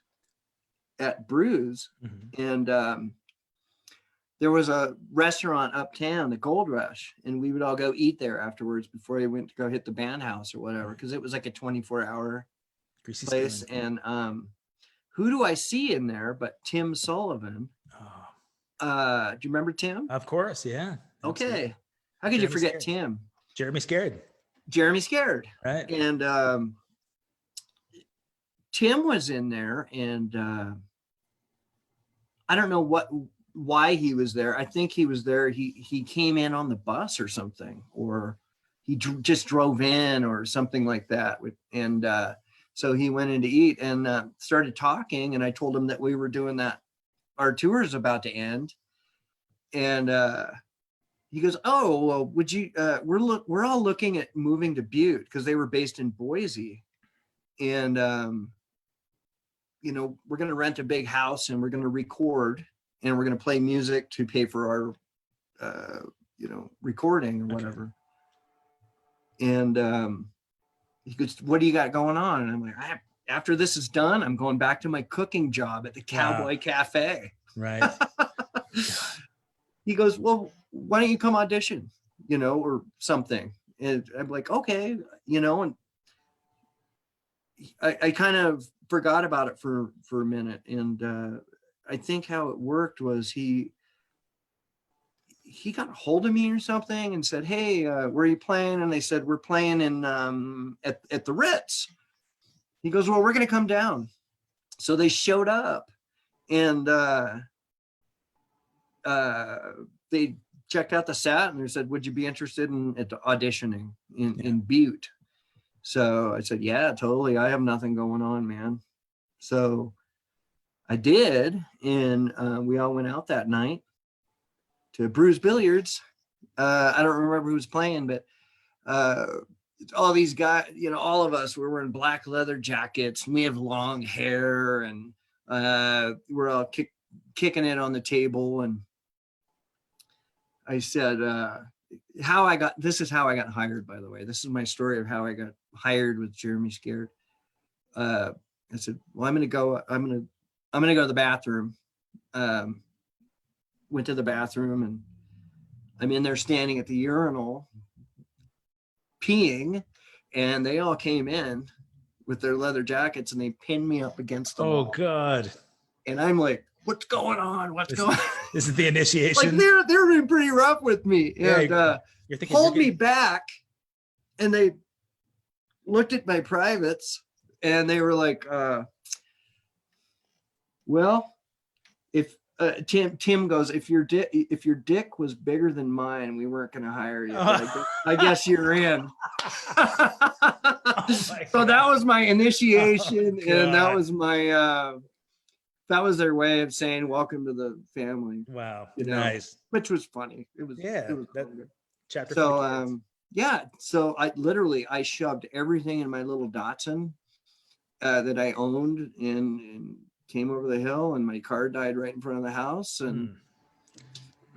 at Brews. Mm-hmm. And there was a restaurant uptown, the Gold Rush, and we would all go eat there afterwards before we went to go hit the band house or whatever, because it was like a 24-hour place. And who do I see in there but Tim Sullivan? Oh. Do you remember Tim? Of course, yeah. Okay. Absolutely. How could you forget Tim? Jeremy Scared. Right. And Tim was in there, and I don't know why he was there. I think he was there. He came in on the bus or something, or he just drove in or something like that. And so he went in to eat and started talking. And I told him that we were doing that. Our tour is about to end. And he goes, oh, well, would you, we're all looking at moving to Butte, because they were based in Boise. And, you know, we're going to rent a big house and we're going to record and we're going to play music to pay for our, you know, recording or whatever. Okay. And he goes, what do you got going on? And I'm like, after this is done, I'm going back to my cooking job at the Cowboy Cafe. Right. He goes, well, why don't you come audition, you know, or something? And I'm like, okay, you know, and I kind of forgot about it for a minute. And I think how it worked was he got a hold of me or something and said, hey, where are you playing? And they said, we're playing in at the Ritz. He goes, well, we're going to come down. So they showed up, and they checked out the set, and they said, would you be interested in auditioning in Butte? So I said, yeah, totally. I have nothing going on, man. So I did. And we all went out that night to Brews Billiards. I don't remember who was playing, but all these guys, you know, all of us were wearing black leather jackets, and we have long hair, and We're all kicking it on the table, and I said, this is how I got hired, by the way. This is my story of how I got hired with Jeremy Scared. I said, well, I'm going to go to the bathroom. Went to the bathroom, and I'm in there standing at the urinal peeing, and they all came in with their leather jackets, and they pinned me up against the wall. God. And I'm like, what's going on? What's going on? This is the initiation. Like they're being pretty rough with me, and you're thinking pulled me back, and they looked at my privates, and they were like, well, if Tim goes, if your dick was bigger than mine, we weren't going to hire you. I guess you're in. So that was my initiation, and that was my that was their way of saying welcome to the family. Wow, nice. Which was funny. It was good. Chapter. So so I shoved everything in my little Datsun that I owned and came over the hill, and my car died right in front of the house, and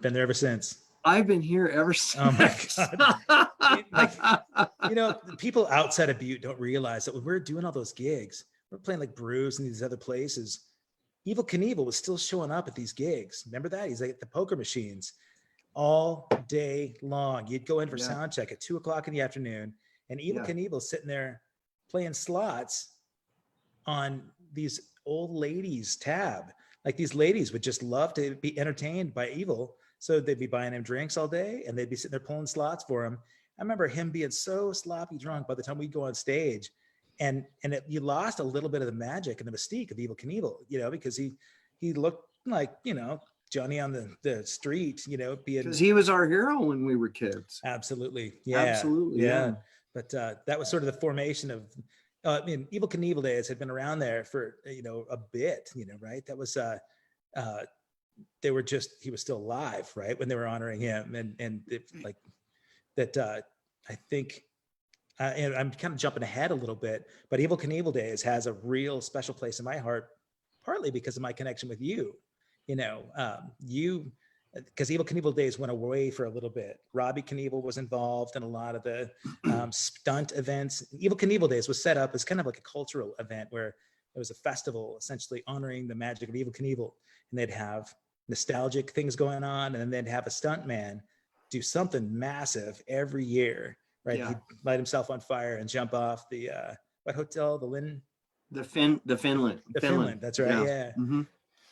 been there ever since. I've been here ever since. Oh my God. People outside of Butte don't realize that when we're doing all those gigs, we're playing like Bruce and these other places. Evel Knievel was still showing up at these gigs. Remember that? He's like at the poker machines all day long. You'd go in for sound check at 2:00 in the afternoon, and Evel Knievel's sitting there playing slots on these old ladies' tab. Like these ladies would just love to be entertained by Evel. So they'd be buying him drinks all day, and they'd be sitting there pulling slots for him. I remember him being so sloppy drunk by the time we'd go on stage. And you lost a little bit of the magic and the mystique of Evel Knievel, because he looked like, Johnny on the street, being, because he was our hero when we were kids. Absolutely. Yeah. Absolutely. Yeah. But that was sort of the formation of, Evel Knievel days had been around there for, a bit, right? That was, he was still alive, right? When they were honoring him, and like that, I think, and I'm kind of jumping ahead a little bit, but Evel Knievel days has a real special place in my heart, partly because of my connection with you, because Evel Knievel days went away for a little bit. Robbie Knievel was involved in a lot of the stunt events. Evel Knievel days was set up as kind of like a cultural event where it was a festival essentially honoring the magic of Evel Knievel, and they'd have nostalgic things going on, and then they'd have a stunt man do something massive every year. Right, yeah. He'd light himself on fire and jump off the what hotel? The Finland. That's right. Yeah. Mm-hmm.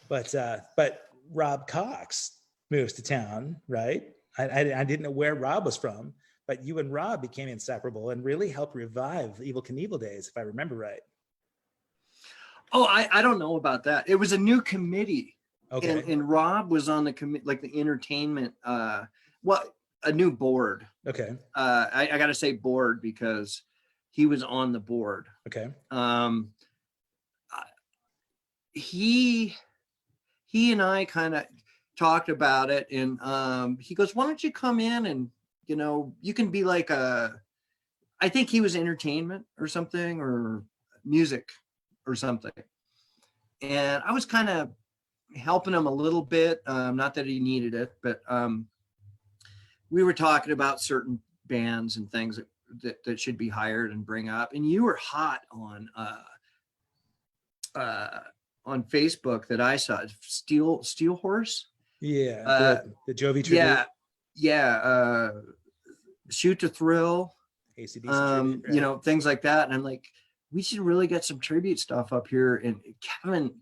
But Rob Cox moves to town, right? I didn't know where Rob was from, but you and Rob became inseparable and really helped revive Evel Knievel days, if I remember right. Oh, I don't know about that. It was a new committee. Okay. And Rob was on the committee, like the entertainment. A new board. Okay. I got to say board because he was on the board. Okay. He and I kind of talked about it, and he goes, "Why don't you come in and you can be like I think he was entertainment or something, or music or something." And I was kind of helping him a little bit, not that he needed it, but we were talking about certain bands and things that should be hired and bring up. And you were hot on Facebook that I saw. Steel Horse. Yeah. The Jovi tribute. Yeah. Shoot to Thrill. AC/DC tribute, right? Things like that. And I'm like, we should really get some tribute stuff up here. And Kevin,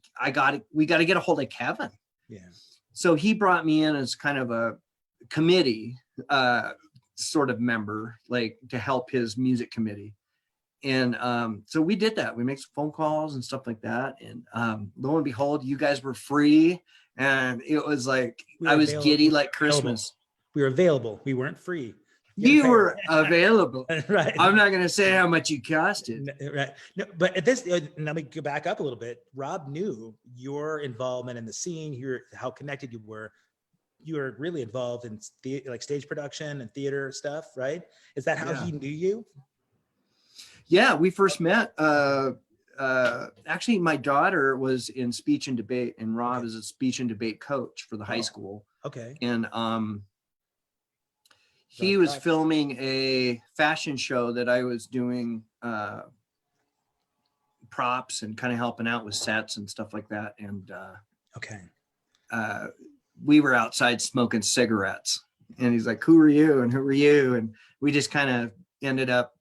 we got to get a hold of Kevin. Yeah. So he brought me in as kind of a committee sort of member, like to help his music committee. And so we did that. We made some phone calls and stuff like that. And lo and behold, you guys were free. And it was like, I was giddy like Christmas. We were available. We weren't free. You were available. Right. I'm not going to say how much you costed. Right. No, but at this, let me go back up a little bit. Rob knew your involvement in the scene, how connected you were. You were really involved in like stage production and theater stuff, right? Is that how he knew you? Yeah, we first met actually my daughter was in speech and debate, and Rob is a speech and debate coach for the high school. Okay. And he was filming a fashion show that I was doing props and kind of helping out with sets and stuff like that. And we were outside smoking cigarettes, and he's like, "Who are you? And who are you?" And we just kind of ended up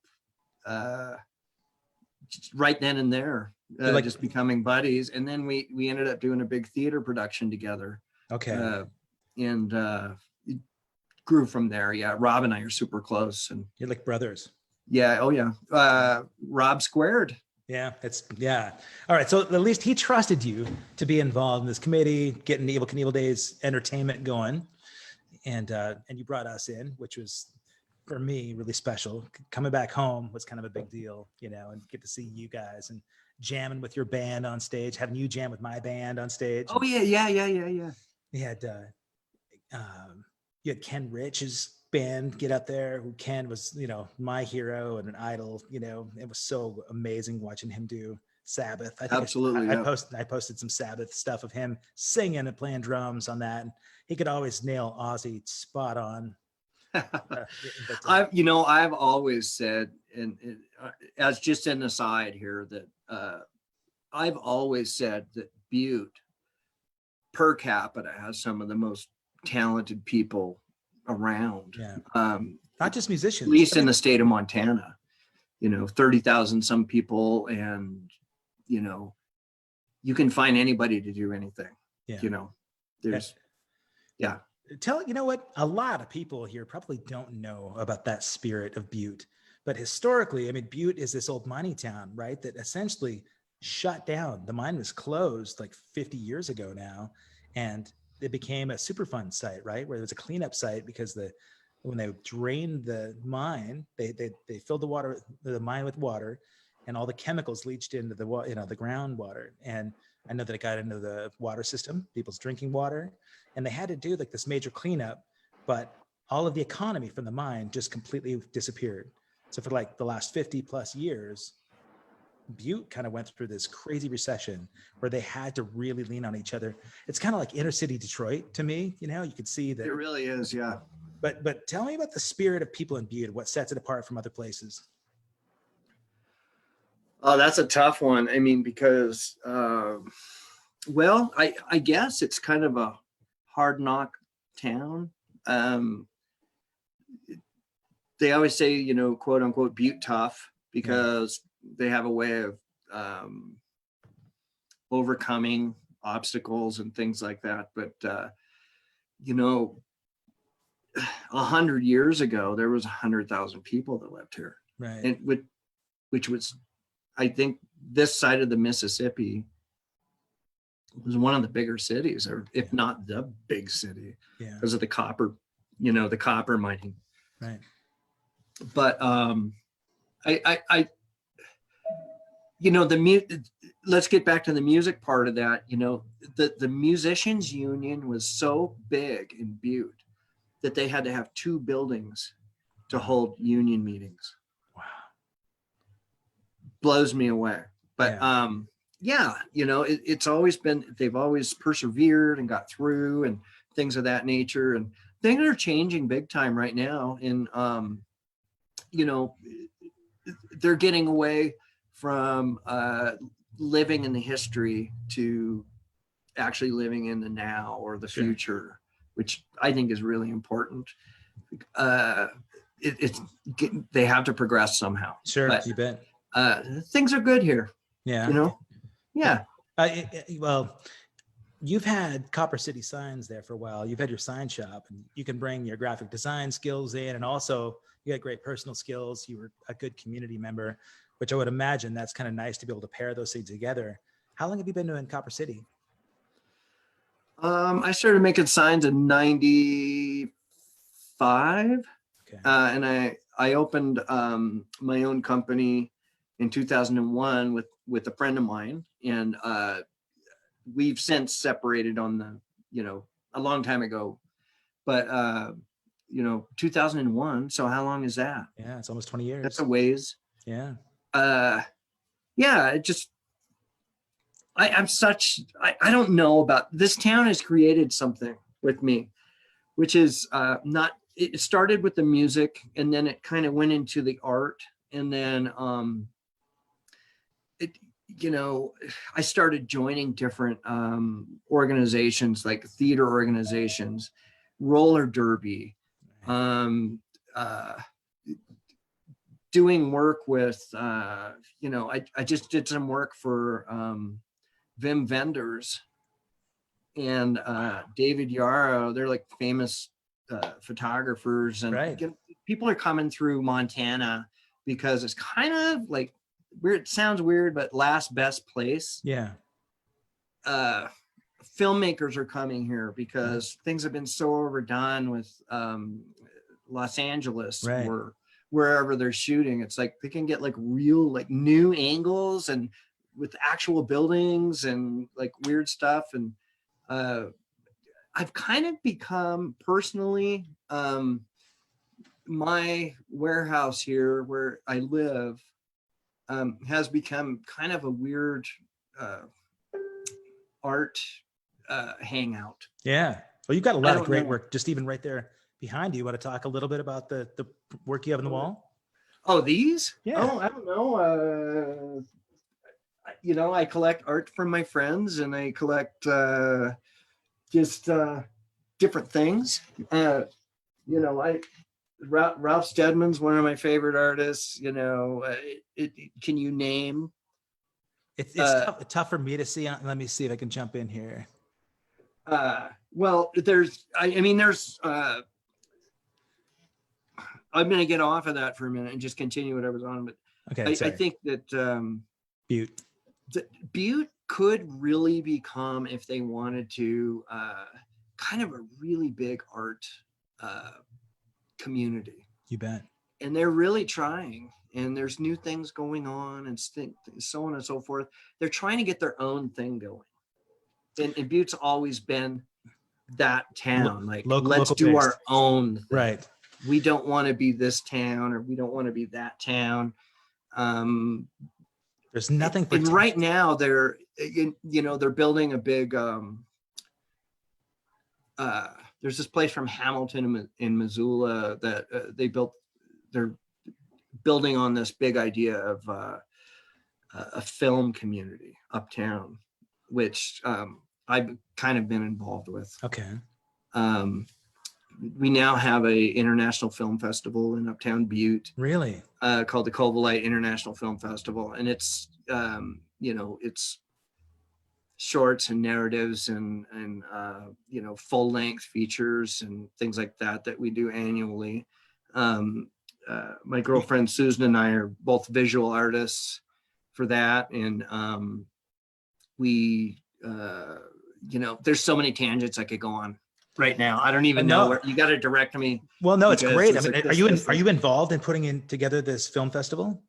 right then and there, just becoming buddies. And then we ended up doing a big theater production together. And it grew from there. Yeah, Rob and I are super close, and you're like brothers. Yeah. Oh yeah. Rob squared. Yeah, all right. So at least he trusted you to be involved in this committee, getting Evel Knievel Days entertainment going, and you brought us in, which was for me really special. Coming back home was kind of a big deal, and get to see you guys and jamming with your band on stage, having you jam with my band on stage. Oh yeah. We had you had Ken Rich's band get up there, who Ken was, my hero and an idol. It was so amazing watching him do Sabbath. I think Absolutely. I posted some Sabbath stuff of him singing and playing drums on that. And he could always nail Ozzy spot on. I've always said, and as just an aside here, that I've always said that Butte per capita has some of the most talented people around. Not just musicians, at least in the state of Montana. 30,000 some people, and you can find anybody to do anything. There's what, a lot of people here probably don't know about that spirit of Butte, but historically, Butte is this old mining town, right, that essentially shut down. The mine was closed like 50 years ago now, and it became a Superfund site, right, where there was a cleanup site because when they drained the mine, they filled the mine with water, and all the chemicals leached into the groundwater. And I know that it got into the water system, people's drinking water, and they had to do like this major cleanup, but all of the economy from the mine just completely disappeared. So for like the last 50 plus years, Butte kind of went through this crazy recession where they had to really lean on each other. It's kind of like inner city Detroit to me. You could see that. It really is. Yeah. But tell me about the spirit of people in Butte. What sets it apart from other places? Oh, that's a tough one. Because, I guess it's kind of a hard knock town. They always say, quote unquote, Butte tough, because they have a way of overcoming obstacles and things like that. But, 100 years ago, there was 100,000 people that lived here. Right. And which was, I think, this side of the Mississippi was one of the bigger cities, or if not the big city, because of the copper, the copper mining. Right. But let's get back to the music part of that. The musicians union was so big in Butte that they had to have 2 buildings to hold union meetings. Wow. Blows me away. But it's always been, they've always persevered and got through and things of that nature. And things are changing big time right now. And they're getting away from living in the history to actually living in the now or the future, which I think is really important. They have to progress somehow. Sure, but, you bet. Things are good here. Yeah. Yeah. Well, you've had Copper City Signs there for a while. You've had your sign shop, and you can bring your graphic design skills in, and also you got great personal skills. You were a good community member, which I would imagine that's kind of nice to be able to pair those things together. How long have you been doing Copper City? I started making signs in 95. Okay. And I opened my own company in 2001 with a friend of mine. And we've since separated on a long time ago. But 2001. So how long is that? Yeah, it's almost 20 years. That's a ways. Yeah. It just, I don't know about this town has created something with me, which is not, it started with the music and then it kind of went into the art. And then I started joining different organizations like theater organizations, roller derby, doing work with, I just did some work for Vim Vendors and David Yarrow. They're like famous photographers, and people are coming through Montana because it's kind of like weird. It sounds weird, but last best place. Yeah. Filmmakers are coming here because things have been so overdone with Los Angeles or wherever they're shooting. It's like they can get like real, like new angles and with actual buildings and like weird stuff. And I've kind of become personally, my warehouse here where I live has become kind of a weird art hangout. Yeah. Well, you've got a lot of great work just even right there behind you. Want to talk a little bit about the work you have on the wall? Oh, these? Yeah. Oh, I don't know. I collect art from my friends and I collect just different things. Ralph Steadman's one of my favorite artists. Can you name? It's tough for me to see. Let me see if I can jump in here. Well, I'm going to get off of that for a minute and just continue what I was on. But okay, I think that Butte could really become, if they wanted to, kind of a really big art community. You bet. And they're really trying. And there's new things going on and so on and so forth. They're trying to get their own thing going. And Butte's always been that town. Like, let's do our own thing. Right. We don't want to be this town or we don't want to be that town. There's nothing. And right now they're building a big, there's this place from Hamilton in Missoula that they're building on this big idea of a film community uptown, which I've kind of been involved with. Okay. We now have a international film festival in Uptown Butte. Really? Called the Covalite International Film Festival. And it's, it's shorts and narratives and full length features and things like that we do annually. My girlfriend Susan and I are both visual artists for that. And there's so many tangents I could go on right now. I don't even know where you got to direct me. Well, no, it's great. I mean, are you involved in putting together this film festival?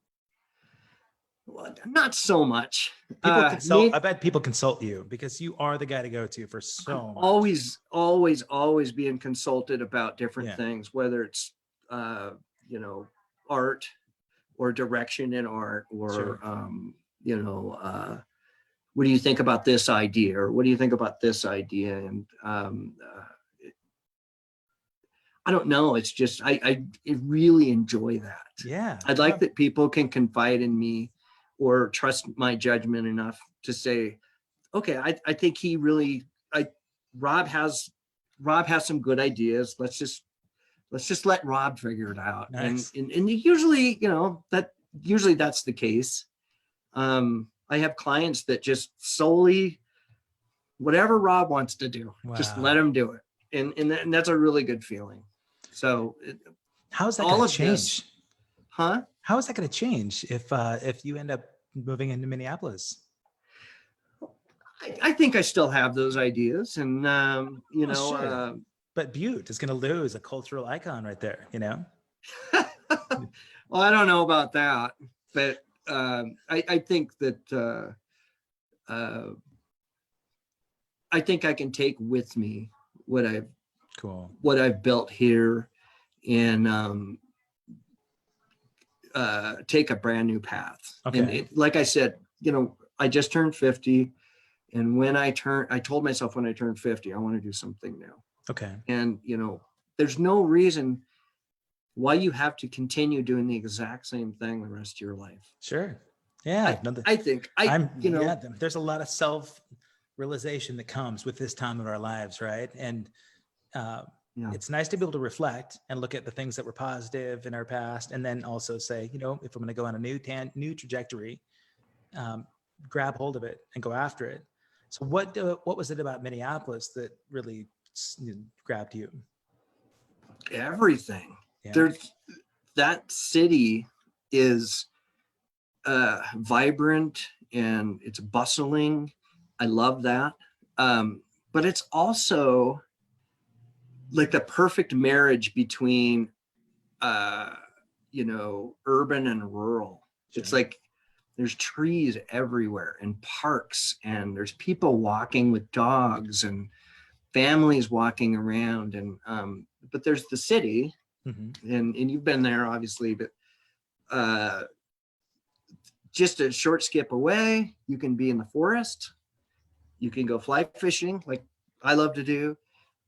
Well, not so much. I bet people consult you because you are the guy to go to for so much. Always being consulted about different things, whether it's art or direction in art or what do you think about this idea or what do you think about this idea? And I don't know. It's just I really enjoy that. Yeah. I'd like that people can confide in me or trust my judgment enough to say, okay, I think Rob has some good ideas. Let's just let Rob figure it out. Nice. And usually, that's the case. I have clients that just solely whatever Rob wants to do, just let him do it. And that's a really good feeling. So how's that going to change? Huh? How is that going to change if you end up moving into Minneapolis? I think I still have those ideas and, sure. But Butte is going to lose a cultural icon right there, Well, I don't know about that, but I think that I think I can take with me what I've built here and take a brand new path. Okay. And like I said, I just turned 50. And I told myself when I turned 50, I want to do something new. Okay. And, there's no reason why you have to continue doing the exact same thing the rest of your life. Sure. Yeah. There's a lot of self-realization that comes with this time of our lives, right? And it's nice to be able to reflect and look at the things that were positive in our past, and then also say, if I'm going to go on a new trajectory, grab hold of it and go after it. So what was it about Minneapolis that really grabbed you? everything. Yeah. That city is vibrant and it's bustling. I love that. But it's also like the perfect marriage between urban and rural. Sure. It's like there's trees everywhere and parks, and there's people walking with dogs and families walking around, and but there's the city. Mm-hmm. and you've been there obviously, but just a short skip away, you can be in the forest, you can go fly fishing like I love to do,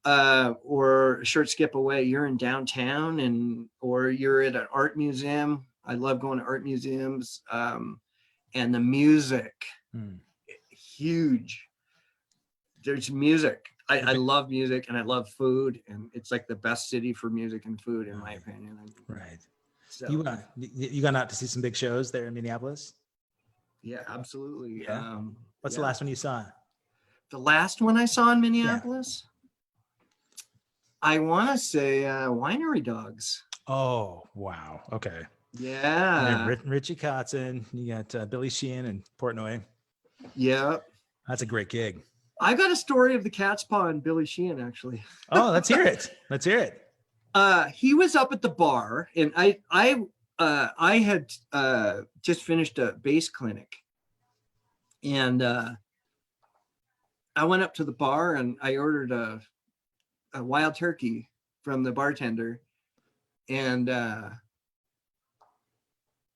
or a short skip away, you're in downtown, or you're at an art museum. I love going to art museums, and the music, huge. There's music. I love music, and I love food, and it's like the best city for music and food, in my opinion. Right. So you got out to see some big shows there in Minneapolis? Yeah, absolutely. Yeah. What's the last one you saw? The last one I saw in Minneapolis? Yeah. I want to say Winery Dogs. Oh, wow. Okay. Yeah. Richie Kotzen. You got Billy Sheehan and Portnoy. Yeah. That's a great gig. I got a story of the Cat's Paw and Billy Sheehan, actually. Oh, let's hear it. Let's hear it. He was up at the bar, and I had just finished a bass clinic, and I went up to the bar and I ordered a wild turkey from the bartender, and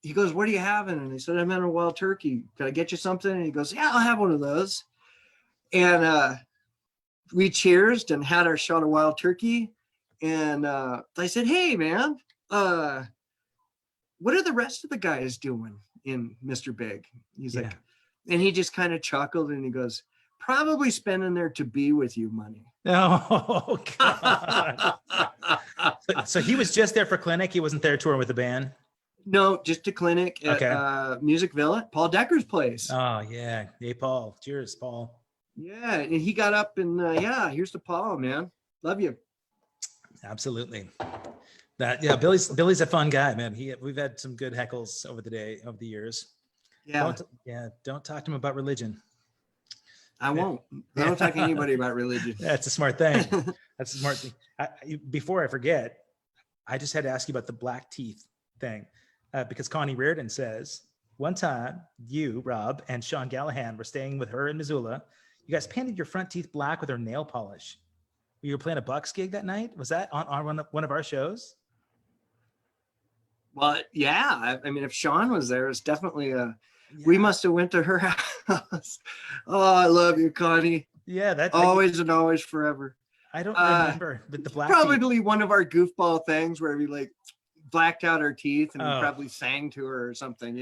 he goes, "What are you having?" And I said, "I'm having a wild turkey. Can I get you something?" And he goes, "Yeah, I'll have one of those." And we cheersed and had our shot of wild turkey. And I said, "Hey, man, what are the rest of the guys doing in Mr. Big?" He's like, and he just kind of chuckled and he goes, "Probably spending their to be with you money." Oh, God. So he was just there for clinic. He wasn't there touring with the band? No, just a clinic at Music Villa, Paul Decker's place. Oh, yeah. Hey, Paul. Cheers, Paul. Yeah, and he got up and here's to Paul, man. Love you. Absolutely. Billy's a fun guy, man. We've had some good heckles over the years. Yeah. Don't talk to him about religion. I won't. I don't talk to anybody about religion. That's a smart thing. That's a smart thing. Before I forget, I just had to ask you about the black teeth thing, because Connie Reardon says one time you, Rob, and Sean Gallahan were staying with her in Missoula. You guys painted your front teeth black with her nail polish. You were playing a Bucks gig that night? Was that on one of our shows? Well, yeah. I mean, if Sean was there, it's definitely we must have went to her house. Oh, I love you, Connie. Yeah, always and always forever. I don't remember, but the black probably teeth. One of our goofball things where we like blacked out her teeth and we probably sang to her or something,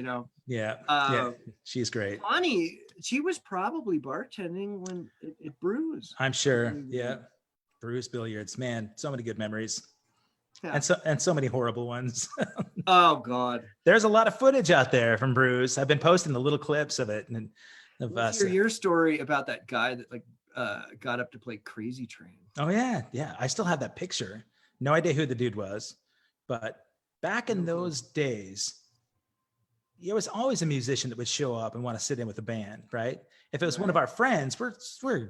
Yeah, she's great. Connie, she was probably bartending when it Brews. I'm sure. Yeah, Brews Billiards, man, so many good memories. Yeah. And so many horrible ones. Oh God. There's a lot of footage out there from Brews. I've been posting the little clips of it. And of us. Your story about that guy that got up to play Crazy Train. Oh yeah. Yeah. I still have that picture. No idea who the dude was, but back in those days, there was always a musician that would show up and want to sit in with the band, right? If it was one of our friends, we're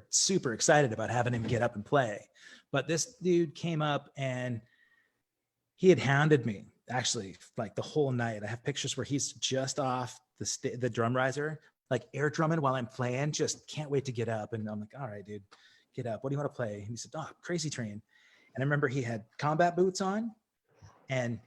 super excited about having him get up and play. But this dude came up and he had hounded me actually like the whole night. I have pictures where he's just off the drum riser, like air drumming while I'm playing, just can't wait to get up. And I'm like, all right, dude, get up. What do you want to play? And he said, "Oh, Crazy Train." And I remember he had combat boots on and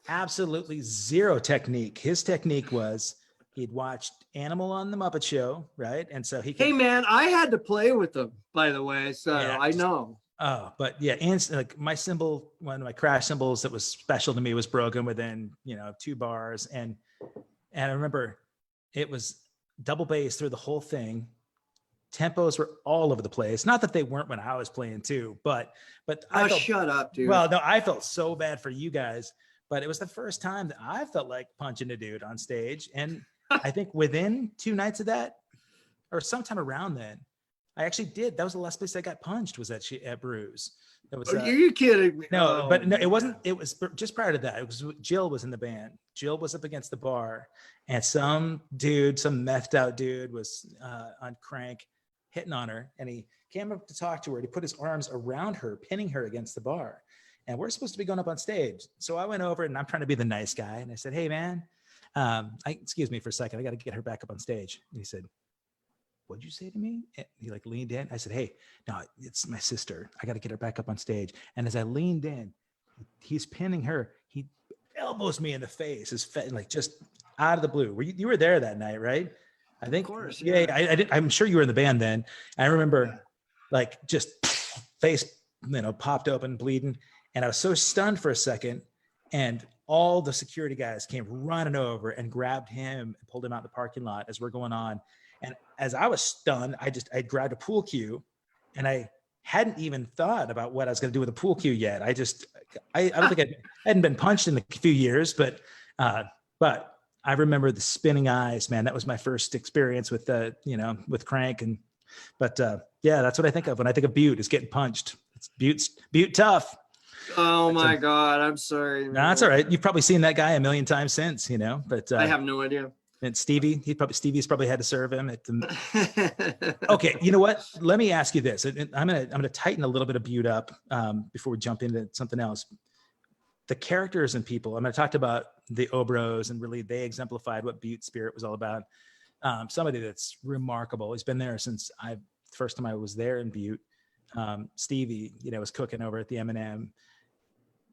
absolutely zero technique. His technique was He'd watched Animal on the Muppet Show, right? And so he Hey man, I had to play with them, by the way, so Yeah, I know. Oh, but yeah, and like my symbol, one of my crash symbols that was special to me was broken within, 2 bars. And I remember it was double bass through the whole thing. Tempos were all over the place. Not that they weren't when I was playing too, but I felt, shut up, dude. well, no, I felt so bad for you guys, but it was the first time that I felt like punching a dude on stage. And I think within 2 nights of that, or sometime around then, I actually did. That was the last place I got punched, was at Brews. That was, Are you kidding me? no, but no, it man. wasn't. It was just prior to that. It was Jill was in the band. Jill was up against the bar, and some methed out dude was on crank, hitting on her, and he came up to talk to her. And he put his arms around her, pinning her against the bar. And we're supposed to be going up on stage. So I went over and I'm trying to be the nice guy, and I said, "Hey, man, excuse me for a second. I got to get her back up on stage." And he said, "What'd you say to me?" And he like leaned in. I said, "Hey, no, it's my sister. I got to get her back up on stage." And as I leaned in, he's pinning her. He elbows me in the face, like just out of the blue. You were there that night, right? I think. Of course, Yeah. I did. I'm sure you were in the band then. I remember, like, just face, popped open, bleeding, and I was so stunned for a second. And all the security guys came running over and grabbed him and pulled him out in the parking lot as we're going on. And as I was stunned, I grabbed a pool cue, and I hadn't even thought about what I was going to do with a pool cue yet. I don't think I hadn't been punched in a few years, but I remember the spinning eyes, man. That was my first experience with with crank. Yeah, that's what I think of when I think of Butte, is getting punched. Butte tough. Oh my God, I'm sorry. No, that's all right. You've probably seen that guy a million times since, but I have no idea. And Stevie's probably had to serve him at the. Okay, you know what? Let me ask you this. And I'm gonna tighten a little bit of Butte up before we jump into something else. The characters and people. I'm gonna talk about the Obros, and really they exemplified what Butte spirit was all about. Somebody that's remarkable. He's been there since first time I was there in Butte. Stevie, was cooking over at the M&M.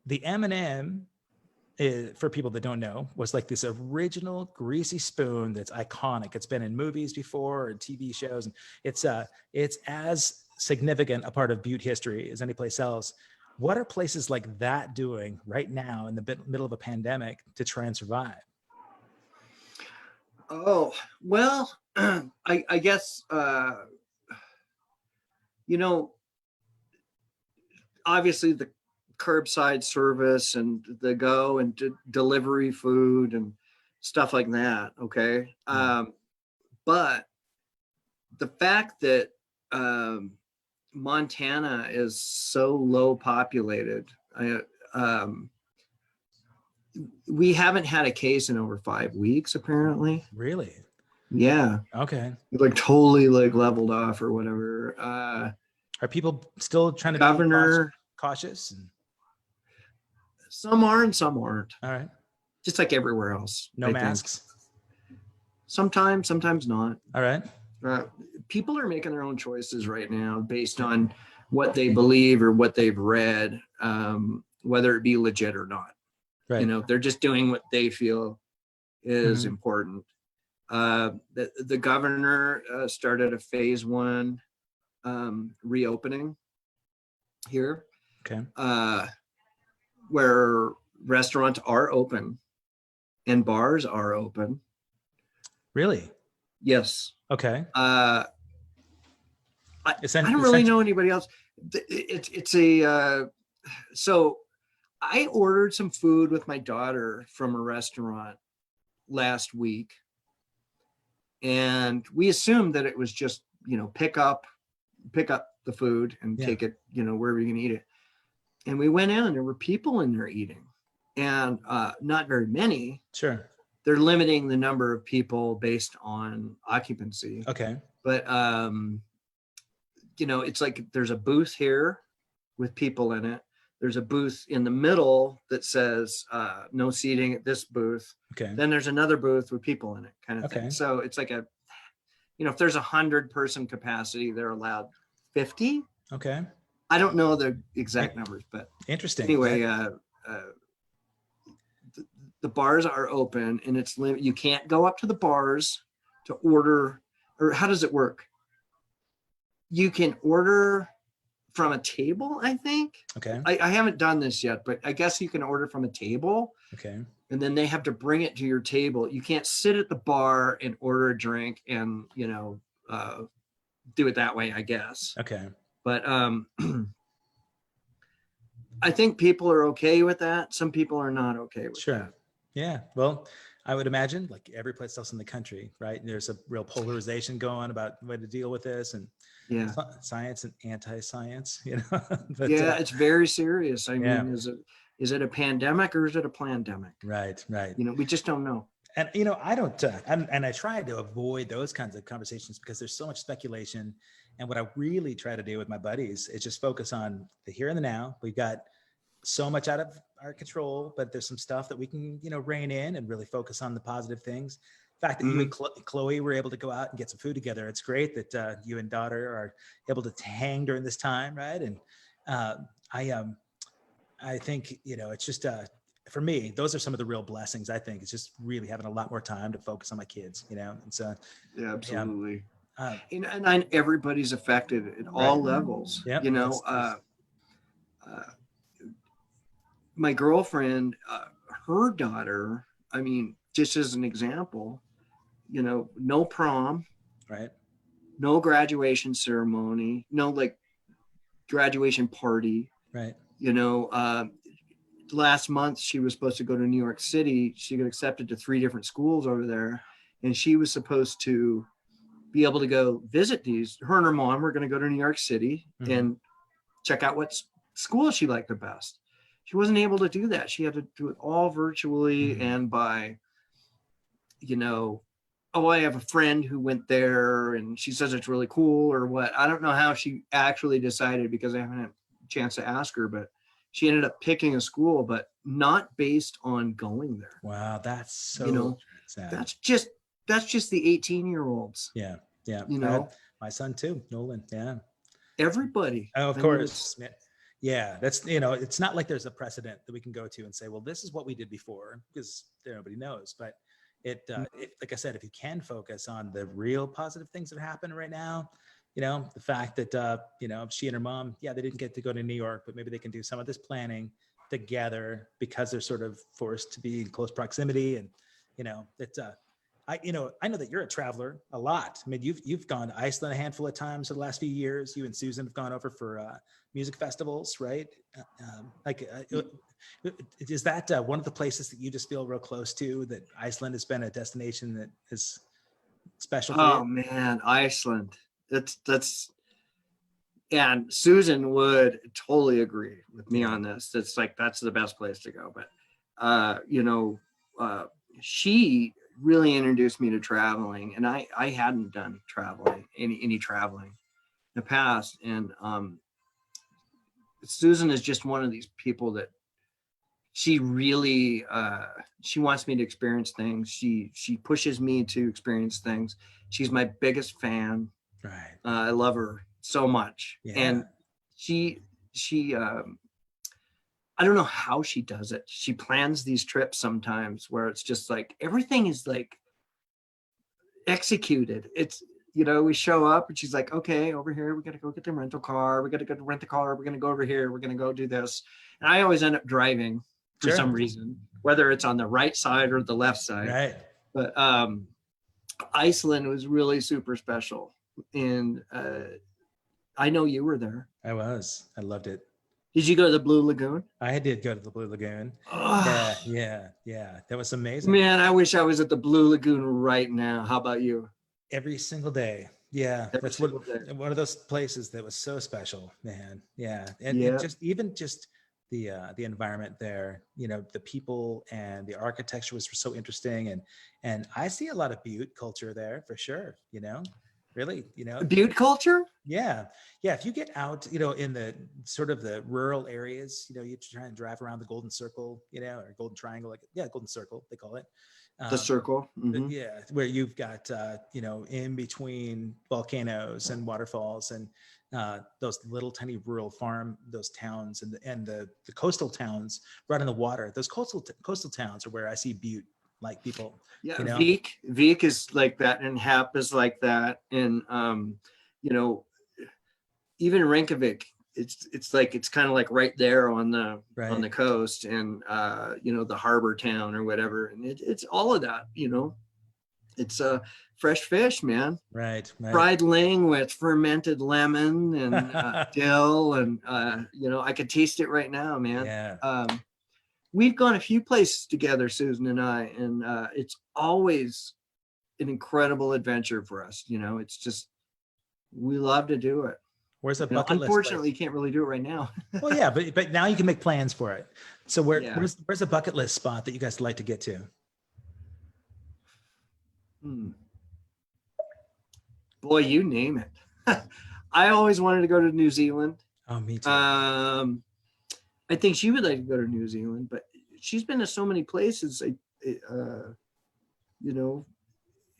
The M&M, for people that don't know, was like this original greasy spoon that's iconic. It's been in movies before and TV shows, and it's as significant a part of Butte history as any place else. What are places like that doing right now in the middle of a pandemic to try and survive? Oh, well, I guess, obviously the curbside service and the go and delivery food and stuff like that. Okay. But the fact that Montana is so low populated, we haven't had a case in over 5 weeks, apparently. Really? Yeah. Okay. Like totally like leveled off or whatever. Are people still trying to Governor be cautious? Some are and some aren't. All right. Just like everywhere else. No masks? Sometimes not. All right. People are making their own choices right now based on what they believe or what they've read, whether it be legit or not. Right. They're just doing what they feel is important. The governor started a phase 1 reopening here. Okay. Where restaurants are open and bars are open. Really? Yes. Okay. I don't really know anybody else. So I ordered some food with my daughter from a restaurant last week, and we assumed that it was just, pick up the food and take it, wherever you can eat it. And we went in and there were people in there eating, and not very many. Sure. They're limiting the number of people based on occupancy. Okay. But, it's like there's a booth here with people in it. There's a booth in the middle that says no seating at this booth. Okay. Then there's another booth with people in it, kind of thing. So it's like if there's 100-person capacity, they're allowed 50. Okay. I don't know the exact numbers, but interesting. anyway, the bars are open and it's limited. You can't go up to the bars to order, or how does it work? You can order from a table, I think. Okay. I haven't done this yet, but I guess you can order from a table. Okay. And then they have to bring it to your table. You can't sit at the bar and order a drink and, do it that way, I guess. Okay. But I think people are okay with that. Some people are not okay with that. Yeah. Well, I would imagine like every place else in the country, right? There's a real polarization going about the way to deal with this, and Yeah. science and anti-science, But, it's very serious. I mean, is it a pandemic or is it a plandemic? Right. We just don't know. And, I don't, and I try to avoid those kinds of conversations because there's so much speculation. And what I really try to do with my buddies is just focus on the here and the now. We've got so much out of our control, but there's some stuff that we can, rein in and really focus on the positive things. The fact that you and Chloe were able to go out and get some food together. It's great that you and daughter are able to hang during this time. Right. And I think, it's just, for me, those are some of the real blessings. I think it's just really having a lot more time to focus on my kids, and so. Yeah, absolutely. And everybody's affected at all levels. Yep. My girlfriend, her daughter, I mean, just as an example, no prom, right? No graduation ceremony, no like graduation party, right? Last month she was supposed to go to New York City. She got accepted to 3 different schools over there, and she was supposed to be able to go visit these. Her and her mom were going to go to New York City and check out what school she liked the best. She wasn't able to do that. She had to do it all virtually and by, I have a friend who went there and she says it's really cool or what. I don't know how she actually decided because I haven't had a chance to ask her, but she ended up picking a school, but not based on going there. Wow, that's so sad. That's just the 18-year-olds. Yeah. My son too, Nolan. Yeah. Everybody. Oh, of course. Yeah, that's, it's not like there's a precedent that we can go to and say, well, this is what we did before, because nobody knows. But it, like I said, if you can focus on the real positive things that are happening right now, the fact that, she and her mom, they didn't get to go to New York, but maybe they can do some of this planning together because they're sort of forced to be in close proximity. And, I know that you're a traveler a lot. I mean, you've gone to Iceland a handful of times over the last few years. You and Susan have gone over for music festivals, right? Is that one of the places that you just feel real close to? That Iceland has been a destination that is special for you? Oh man, Iceland. That's, and Susan would totally agree with me on this. It's like that's the best place to go. But she really introduced me to traveling, and I hadn't done traveling, any traveling in the past. And Susan is just one of these people that she really she wants me to experience things. She pushes me to experience things. She's my biggest fan. Right. I love her so much. Yeah. And she I don't know how she does it. She plans these trips sometimes where it's just like everything is like executed. It's, we show up and she's like, okay, over here, we got to go get the rental car. We got to go to rent the car. We're going to go over here. We're going to go do this. And I always end up driving for some reason, whether it's on the right side or the left side. Right. But Iceland was really super special. And I know you were there. I was. I loved it. Did you go to the Blue Lagoon? I did go to the Blue Lagoon. Oh, Yeah. That was amazing. Man, I wish I was at the Blue Lagoon right now. How about you? Every single day. Yeah. That's one of those places that was so special, man. Yeah. And just the environment there, the people and the architecture was so interesting. And I see a lot of Butte culture there for sure, really, Butte culture. Yeah. If you get out, in the sort of the rural areas, you try and drive around the Golden Circle, or Golden Triangle, Golden Circle, they call it. The circle. Yeah, where you've got you know, in between volcanoes and waterfalls and those little tiny rural farm, those towns and the coastal towns right on the water. Those coastal towns are where I see Butte, like people. Yeah, You know, Veek is like that, and Hap is like that, and you know, even Reykjavik, it's like it's kind of like right there on the coast, and you know, the harbor town or whatever, and it's all of that, you know. It's fresh fish, man. Right. Fried ling with fermented lemon and dill, and you know, I could taste it right now, man. Yeah. We've gone a few places together, Susan and I, and it's always an incredible adventure for us. You know, it's just, we love to do it. Where's a You know, bucket list? unfortunately, you can't really do it right now. Well, yeah, but now you can make plans for it. So where's a bucket list spot that you guys like to get to? Boy, you name it. I always wanted to go to New Zealand. Oh, me too. I think she would like to go to New Zealand, but she's been to so many places. You know,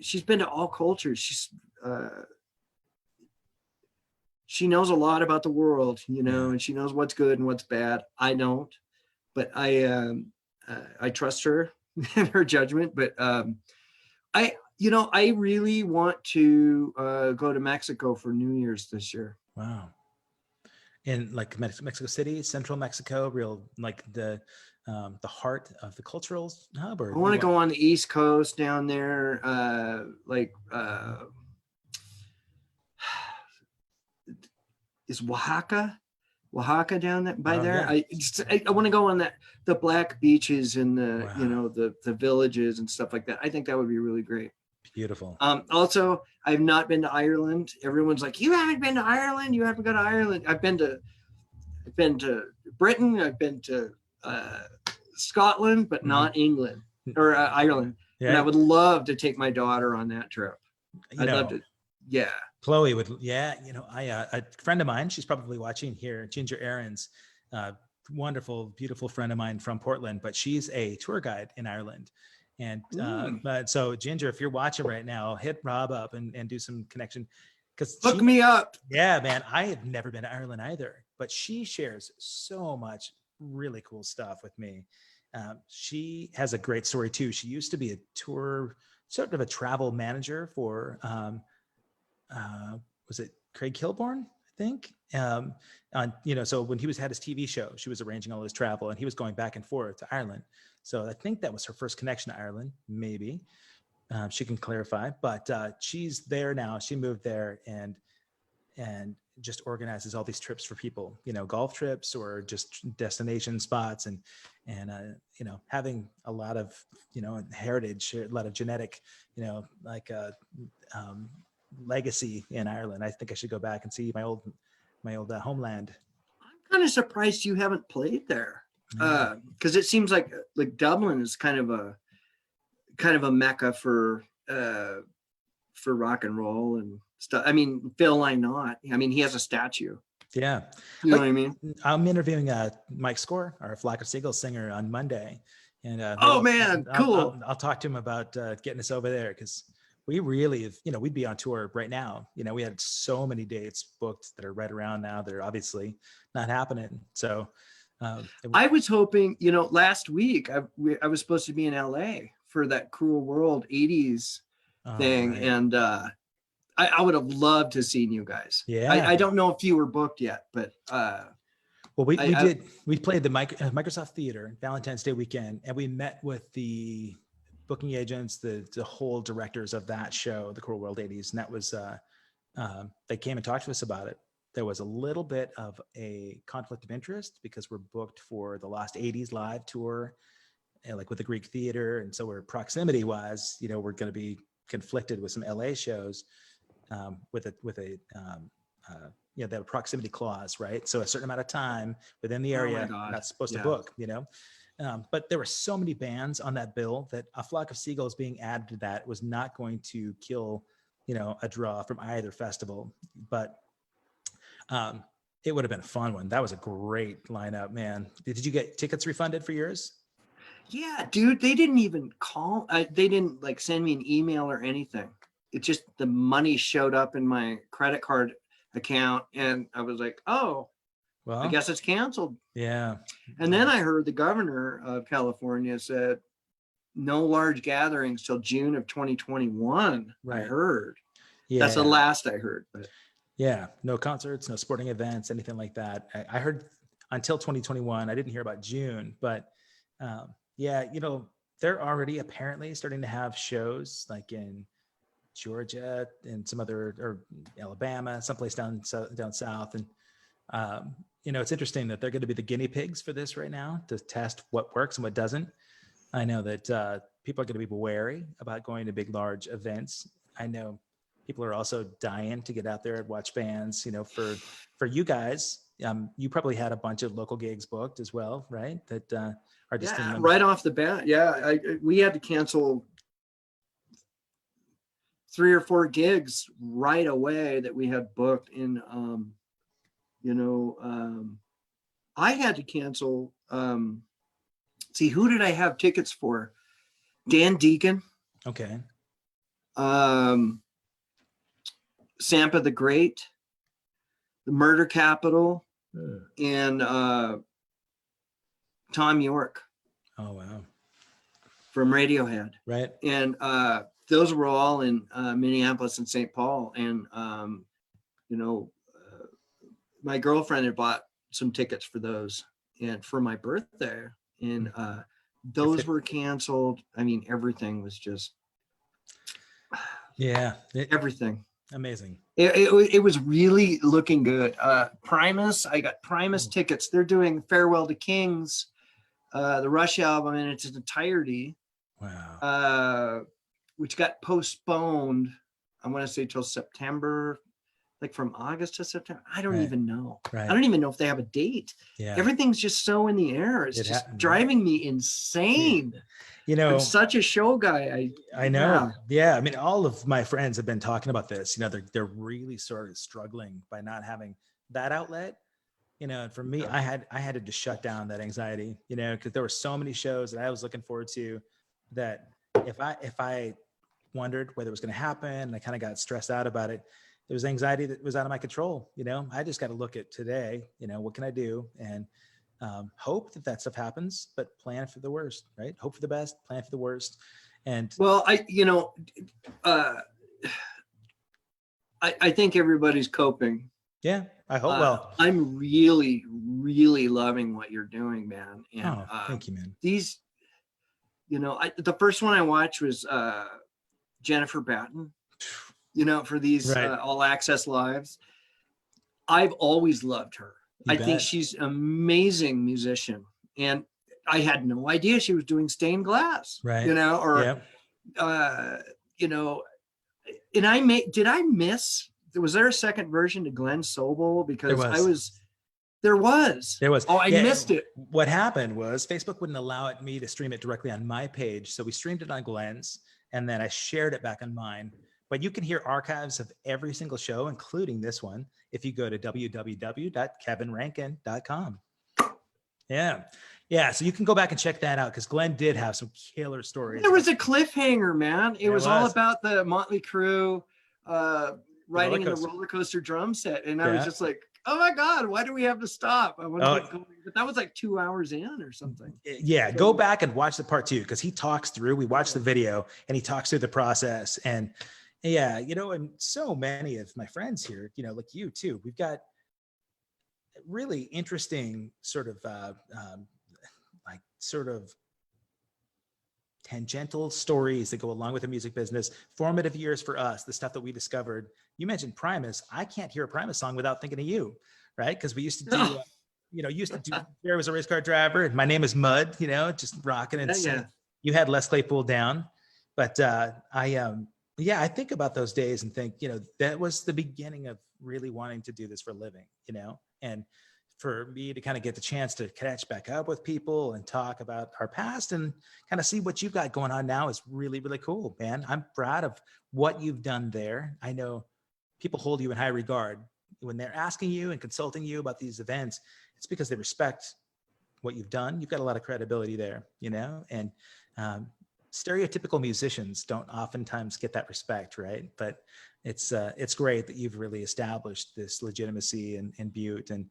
she's been to all cultures. She knows a lot about the world, you know, and she knows what's good and what's bad. I don't, but I trust her and her judgment. But I really want to go to Mexico for New Year's this year. Wow. In like Mexico City, central Mexico, real like the heart of the cultural hub? Or I want to go on the East Coast down there, is Oaxaca down that by there? Yeah. I want to go on the black beaches and the you know, the villages and stuff like that. I think that would be really great. Beautiful. Also, I've not been to Ireland. Everyone's like, you haven't been to Ireland? You haven't gone to Ireland? I've been to Britain. I've been to Scotland, but not England or Ireland. Yeah. And I would love to take my daughter on that trip. I'd love to. Yeah. Chloe would. Yeah. You know, a friend of mine, she's probably watching here, Ginger Aarons, wonderful, beautiful friend of mine from Portland, but she's a tour guide in Ireland. And but so Ginger, if you're watching right now, hit Rob up and do some connection. Hook me up. Yeah, man. I have never been to Ireland either, but she shares so much really cool stuff with me. She has a great story too. She used to be a tour, sort of a travel manager for, was it Craig Kilborn? I think. You know, so when he had his TV show, she was arranging all his travel, and he was going back and forth to Ireland. So I think that was her first connection to Ireland. Maybe she can clarify, but she's there now. She moved there and just organizes all these trips for people, you know, golf trips or just destination spots, and you know, having a lot of, you know, heritage, a lot of genetic, you know, like legacy in Ireland. I think I should go back and see my old homeland. I'm kind of surprised you haven't played there, because it seems like Dublin is kind of a mecca for rock and roll and stuff. I mean, Phil Lynott. I mean, he has a statue. Yeah, you know what I mean. I'm interviewing Mike Score, our Flock of Seagulls singer, on Monday, and oh man, cool. I'll talk to him about getting us over there, because we really have, you know, we'd be on tour right now. You know, we had so many dates booked that are right around now. They're obviously not happening. So I was hoping, you know, last week I was supposed to be in LA for that Cruel World 80s thing. Right. And I would have loved to seen you guys. Yeah. I don't know if you were booked yet, but well, we played the Microsoft Theater Valentine's Day weekend, and we met with the booking agents, the whole directors of that show, the Cruel World 80s. And that was, they came and talked to us about it. There was a little bit of a conflict of interest because we're booked for the Lost 80s live tour, and like with the Greek Theater. And so we're proximity wise, you know, we're going to be conflicted with some LA shows with a you know, they have a proximity clause, right? So a certain amount of time within the area, not supposed to book, you know. But there were so many bands on that bill that a Flock of Seagulls being added to that was not going to kill, you know, a draw from either festival. But it would have been a fun one. That was a great lineup, man. Did you get tickets refunded for yours? Yeah, dude, they didn't even call. They didn't like send me an email or anything. It just, the money showed up in my credit card account, and I was like, oh, I Well, guess it's canceled. yeah. And then I heard the governor of California said no large gatherings till June of 2021. I Right. heard. That's the Yeah. last I heard. But Yeah. No concerts, no sporting events, anything like that. I heard until 2021. I didn't hear about June, but yeah, they're already apparently starting to have shows like in Georgia and some other, or Alabama, someplace down south. And, it's interesting that they're going to be the guinea pigs for this right now to test what works and what doesn't. I know that people are going to be wary about going to big, large events. I know people are also dying to get out there and watch bands. For you guys, you probably had a bunch of local gigs booked as well, right? That are just in right off the bat, yeah, we had to cancel 3 or 4 gigs right away that we had booked in. I had to cancel. See, who did I have tickets for? Dan Deacon. Okay. Sampa the Great, the Murder Capital, and Tom York. Oh, wow. From Radiohead. Right. And those were all in Minneapolis and St. Paul. And, my girlfriend had bought some tickets for those and for my birthday. And those were canceled. I mean, everything was just. Yeah. Everything. Amazing. It was really looking good. Primus, I got Primus tickets. They're doing Farewell to Kings, the Rush album in its entirety. Wow. Which got postponed, I want to say till September, like from August to September. I don't even know. Right. I don't even know if they have a date. Yeah. Everything's just so in the air. It's just driving me insane. I'm such a show guy. I know. Yeah. I mean, all of my friends have been talking about this. They're really sort of struggling by not having that outlet. And for me, I had to just shut down that anxiety, because there were so many shows that I was looking forward to that if I wondered whether it was going to happen and I kind of got stressed out about it, there was anxiety that was out of my control. I just got to look at today, what can I do? And hope that stuff happens, but plan for the worst, right? Hope for the best, plan for the worst. And well, I think everybody's coping. Yeah, I hope. Well, I'm really, really loving what you're doing, man. And thank you, man. These, the first one I watched was Jennifer Batten, for these all access lives. I've always loved her. I think she's an amazing musician. And I had no idea she was doing stained glass, right? And did I miss, was there a second version to Glenn Sobel? Because there was. Oh, I missed it. What happened was Facebook wouldn't allow me to stream it directly on my page. So we streamed it on Glenn's and then I shared it back on mine. But you can hear archives of every single show, including this one, if you go to www.kevinrankin.com. Yeah. Yeah. So you can go back and check that out because Glenn did have some killer stories. There was a cliffhanger, man. It was all about the Motley Crue riding in the roller coaster drum set. And I was just like, oh my God, why do we have to stop? I want to but that was like 2 hours in or something. Yeah. Go back and watch the part 2 because he talks through, we watched the video and he talks through the process. And yeah, and so many of my friends here, like you too, we've got really interesting sort of tangential stories that go along with the music business, formative years for us, the stuff that we discovered. You mentioned Primus. I can't hear a Primus song without thinking of you, right? Because we used to do, there was a race car driver and My Name is Mud, just rocking and singing. You had Les Claypool down, but I think about those days and think, that was the beginning of really wanting to do this for a living, and for me to kind of get the chance to catch back up with people and talk about our past and kind of see what you've got going on now is really, really cool, man. I'm proud of what you've done there. I know people hold you in high regard when they're asking you and consulting you about these events. It's because they respect what you've done. You've got a lot of credibility there, and stereotypical musicians don't oftentimes get that respect, right? But it's great that you've really established this legitimacy in Butte, and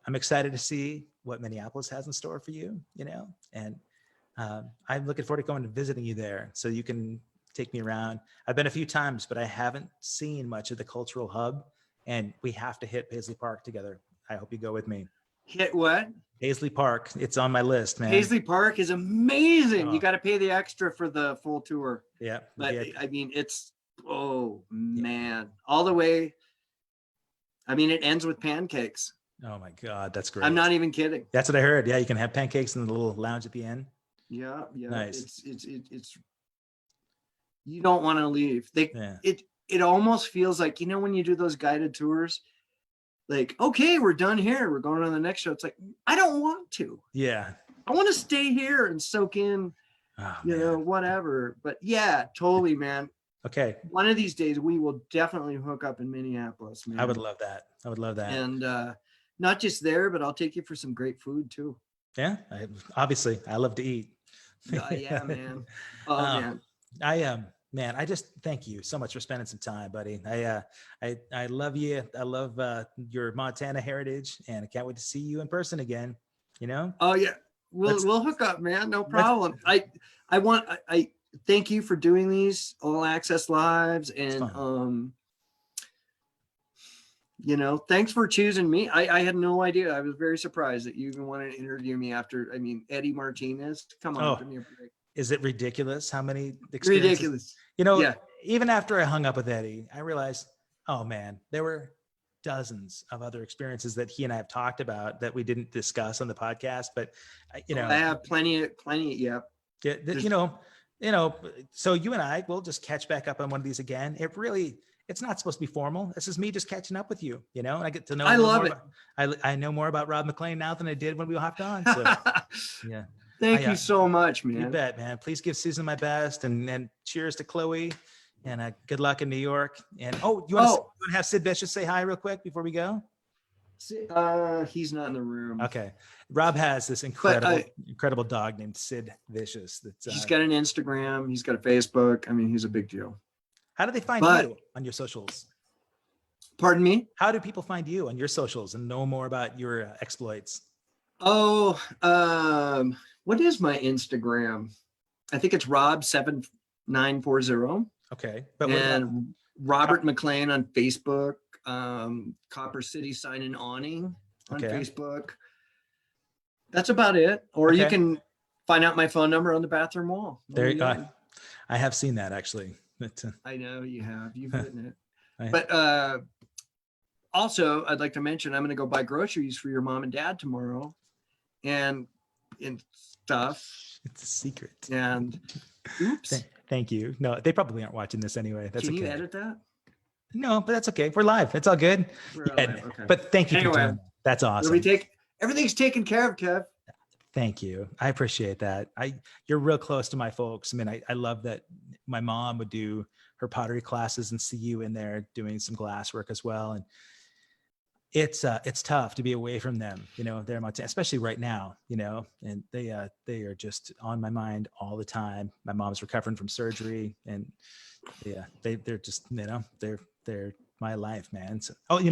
I'm excited to see what Minneapolis has in store for you, and I'm looking forward to going and visiting you there so you can take me around. I've been a few times, but I haven't seen much of the cultural hub, and we have to hit Paisley Park together. I hope you go with me. Hit what? Paisley Park. It's on my list, man. Paisley Park is amazing. Oh. You got to pay the extra for the full tour. Yeah. But I mean, it's, oh man, all the way. I mean, it ends with pancakes. Oh my God. That's great. I'm not even kidding. That's what I heard. Yeah. You can have pancakes in the little lounge at the end. Yeah. Yeah. Nice. It's you don't want to leave. It almost feels like, when you do those guided tours, like, okay, we're done here. We're going on the next show. It's like, I don't want to. Yeah. I want to stay here and soak in, whatever. But yeah, totally, man. Okay. One of these days we will definitely hook up in Minneapolis, man. I would love that. And not just there, but I'll take you for some great food too. Yeah. Obviously I love to eat. Yeah, man. Oh, man. Man, I just thank you so much for spending some time, buddy. I love you. I love your Montana heritage, and I can't wait to see you in person again. Oh yeah, we'll hook up, man. No problem. I thank you for doing these all access lives, and thanks for choosing me. I had no idea. I was very surprised that you even wanted to interview me after. I mean, Eddie Martinez. Come on, give me a break. Is it ridiculous how many experiences? Ridiculous. Even after I hung up with Eddie, I realized, oh man, there were dozens of other experiences that he and I have talked about that we didn't discuss on the podcast. But I have plenty. Yeah. So you and I will just catch back up on one of these again. It's not supposed to be formal. This is me just catching up with you, and I get to know. I love it. I know more about ROB MCCLAIN now than I did when we hopped on. So yeah. Thank you so much, man. You bet, man. Please give Susan my best, and cheers to Chloe, and good luck in New York. And you want to have Sid Vicious say hi real quick before we go? He's not in the room. Okay. Rob has this incredible dog named Sid Vicious. He's got an Instagram. He's got a Facebook. I mean, he's a big deal. How do they find you on your socials? Pardon me? How do people find you on your socials and know more about your exploits? Oh, what is my Instagram? I think it's Rob7940. Okay. And Robert McClain on Facebook. Copper City Sign and Awning on Facebook. That's about it. Or you can find out my phone number on the bathroom wall. There you go. I have seen that actually. But, I know you have. You've written it. But also, I'd like to mention I'm going to go buy groceries for your mom and dad tomorrow, and stuff. It's a secret. And oops. Thank you. No, they probably aren't watching this anyway. That's Can you edit that? No, but that's okay. We're live. It's all good. Okay. But thank you for doing that. That's awesome. Everything's taken care of, Kev. Thank you. I appreciate that. You're real close to my folks. I mean, I love that my mom would do her pottery classes and see you in there doing some glass work as well. And it's tough to be away from them, they're Montana, especially right now, and they are just on my mind all the time. My mom's recovering from surgery, and they're just, they're my life, man. So, we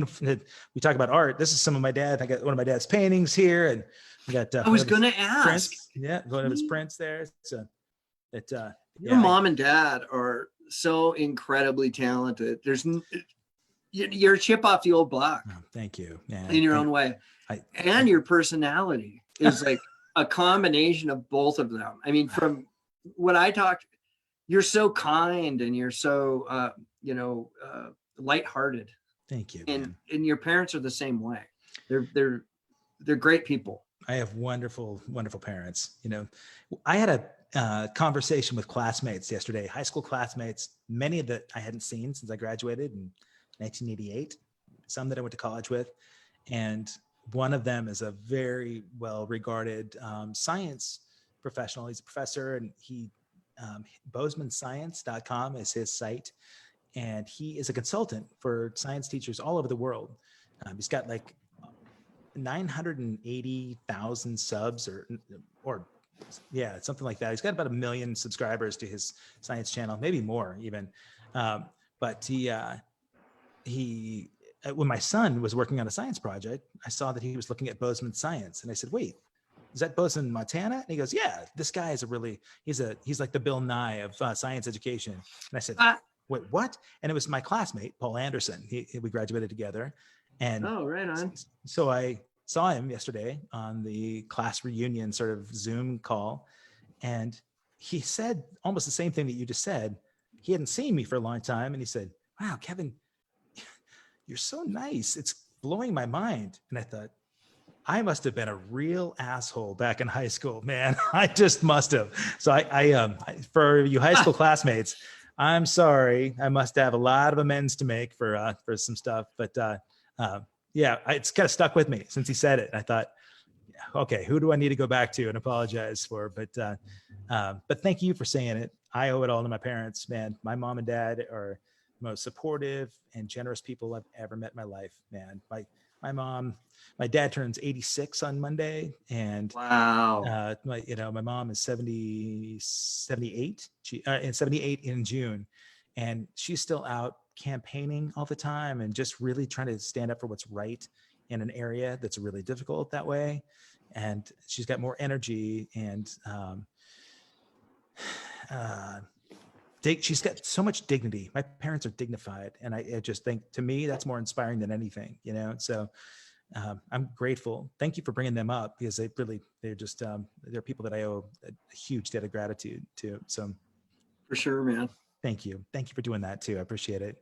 talk about art. This is some of my dad. I got one of my dad's paintings here, and we got, I was going to ask. Prints. Yeah. One of his prints there. So your mom and dad are so incredibly talented. You're a chip off the old block. Oh, thank you. Yeah, in your own way. And your personality is like a combination of both of them. I mean, from what I talked, you're so kind and you're so, lighthearted. Thank you. And your parents are the same way. They're great people. I have wonderful, wonderful parents. I had a conversation with classmates yesterday, high school classmates, many that I hadn't seen since I graduated in 1988, some that I went to college with. And one of them is a very well-regarded science professional. He's a professor, and BozemanScience.com is his site. And he is a consultant for science teachers all over the world. He's got 980,000 subs or yeah, something like that. He's got about 1 million subscribers to his science channel, maybe more even. But he when my son was working on a science project, I saw that he was looking at Bozeman science, and I said, "Wait, is that Bozeman, Montana?" And he goes, "Yeah, this guy is he's like the Bill Nye of science education." And I said, "Wait, what?" And it was my classmate, Paul Anderson. We graduated together, and oh, right on. So I saw him yesterday on the class reunion sort of Zoom call, and he said almost the same thing that you just said. He hadn't seen me for a long time, and he said, "Wow, Kevin, you're so nice. It's blowing my mind." And I thought, I must have been a real asshole back in high school, man. I just must have. So for you high school classmates, I'm sorry. I must have a lot of amends to make for some stuff. But yeah, it's kind of stuck with me since he said it. I thought, okay, who do I need to go back to and apologize for? But thank you for saying it. I owe it all to my parents, man. My mom and dad are the most supportive and generous people I've ever met in my life, man. My dad turns 86 on Monday, and wow, my mom is 78 and 78 in June, and she's still out campaigning all the time and just really trying to stand up for what's right in an area that's really difficult that way. And she's got more energy, and she's got so much dignity. My parents are dignified, and I just think, to me, that's more inspiring than anything, so I'm grateful. Thank you for bringing them up, because they're people that I owe a huge debt of gratitude to. So for sure, man. Thank you for doing that too. I appreciate it.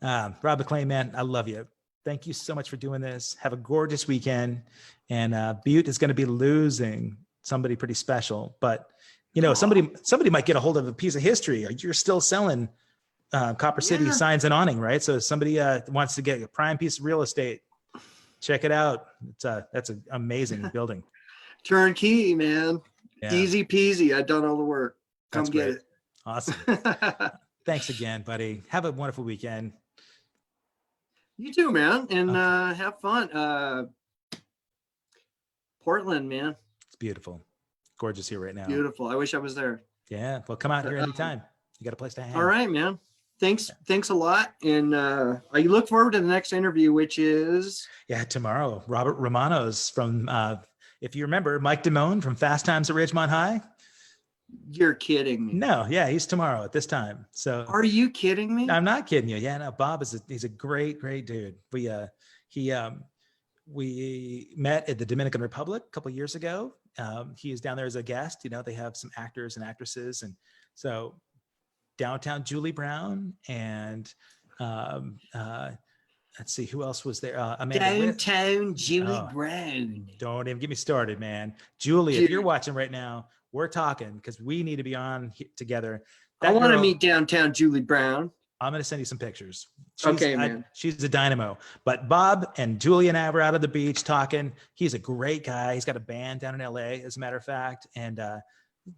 Rob McClain, man, I love you. Thank you so much for doing this. Have a gorgeous weekend. And Butte is going to be losing somebody pretty special, but somebody might get a hold of a piece of history. You're still selling Copper City signs and awning, right? So if somebody wants to get a prime piece of real estate, check it out. That's an amazing building. Turnkey, man. Yeah. Easy peasy. I've done all the work. Come get it. Awesome. Thanks again, buddy. Have a wonderful weekend. You too, man. And have fun. Portland, man. It's beautiful. Gorgeous here right now. Beautiful. I wish I was there. Yeah. Well, come out here anytime. You got a place to hang. All right, man. Thanks a lot. And I look forward to the next interview, which is tomorrow. Robert Romano's from if you remember, Mike Damone from Fast Times at Ridgemont High. You're kidding me. No, yeah, he's tomorrow at this time. So are you kidding me? I'm not kidding you. Yeah, no, Bob he's a great dude. We met at the Dominican Republic a couple of years ago. He is down there as a guest. They have some actors and actresses, and so downtown Julie Brown and let's see who else was there. Downtown Julie Brown. Don't even get me started, man. Julie, if you're watching right now, we're talking, because we need to be on together. I want to meet downtown Julie Brown. I'm going to send you some pictures. Man. She's a dynamo. But Bob and Julie and I were out on the beach talking. He's a great guy. He's got a band down in LA, as a matter of fact. And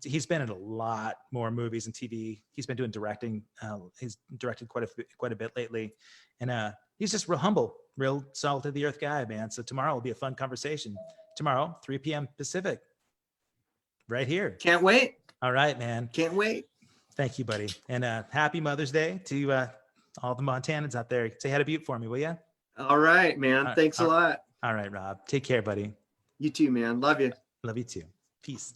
he's been in a lot more movies and TV. He's been doing directing. He's directed quite a bit lately. And he's just real humble, real salt of the earth guy, man. So tomorrow will be a fun conversation. Tomorrow, 3 p.m. Pacific. Right here. Can't wait. All right, man. Can't wait. Thank you, buddy. And happy Mother's Day to all the Montanans out there. Say hi to Butte for me, will you? All right, man. Thanks a lot. All right, Rob. Take care, buddy. You too, man. Love you. Love you too. Peace.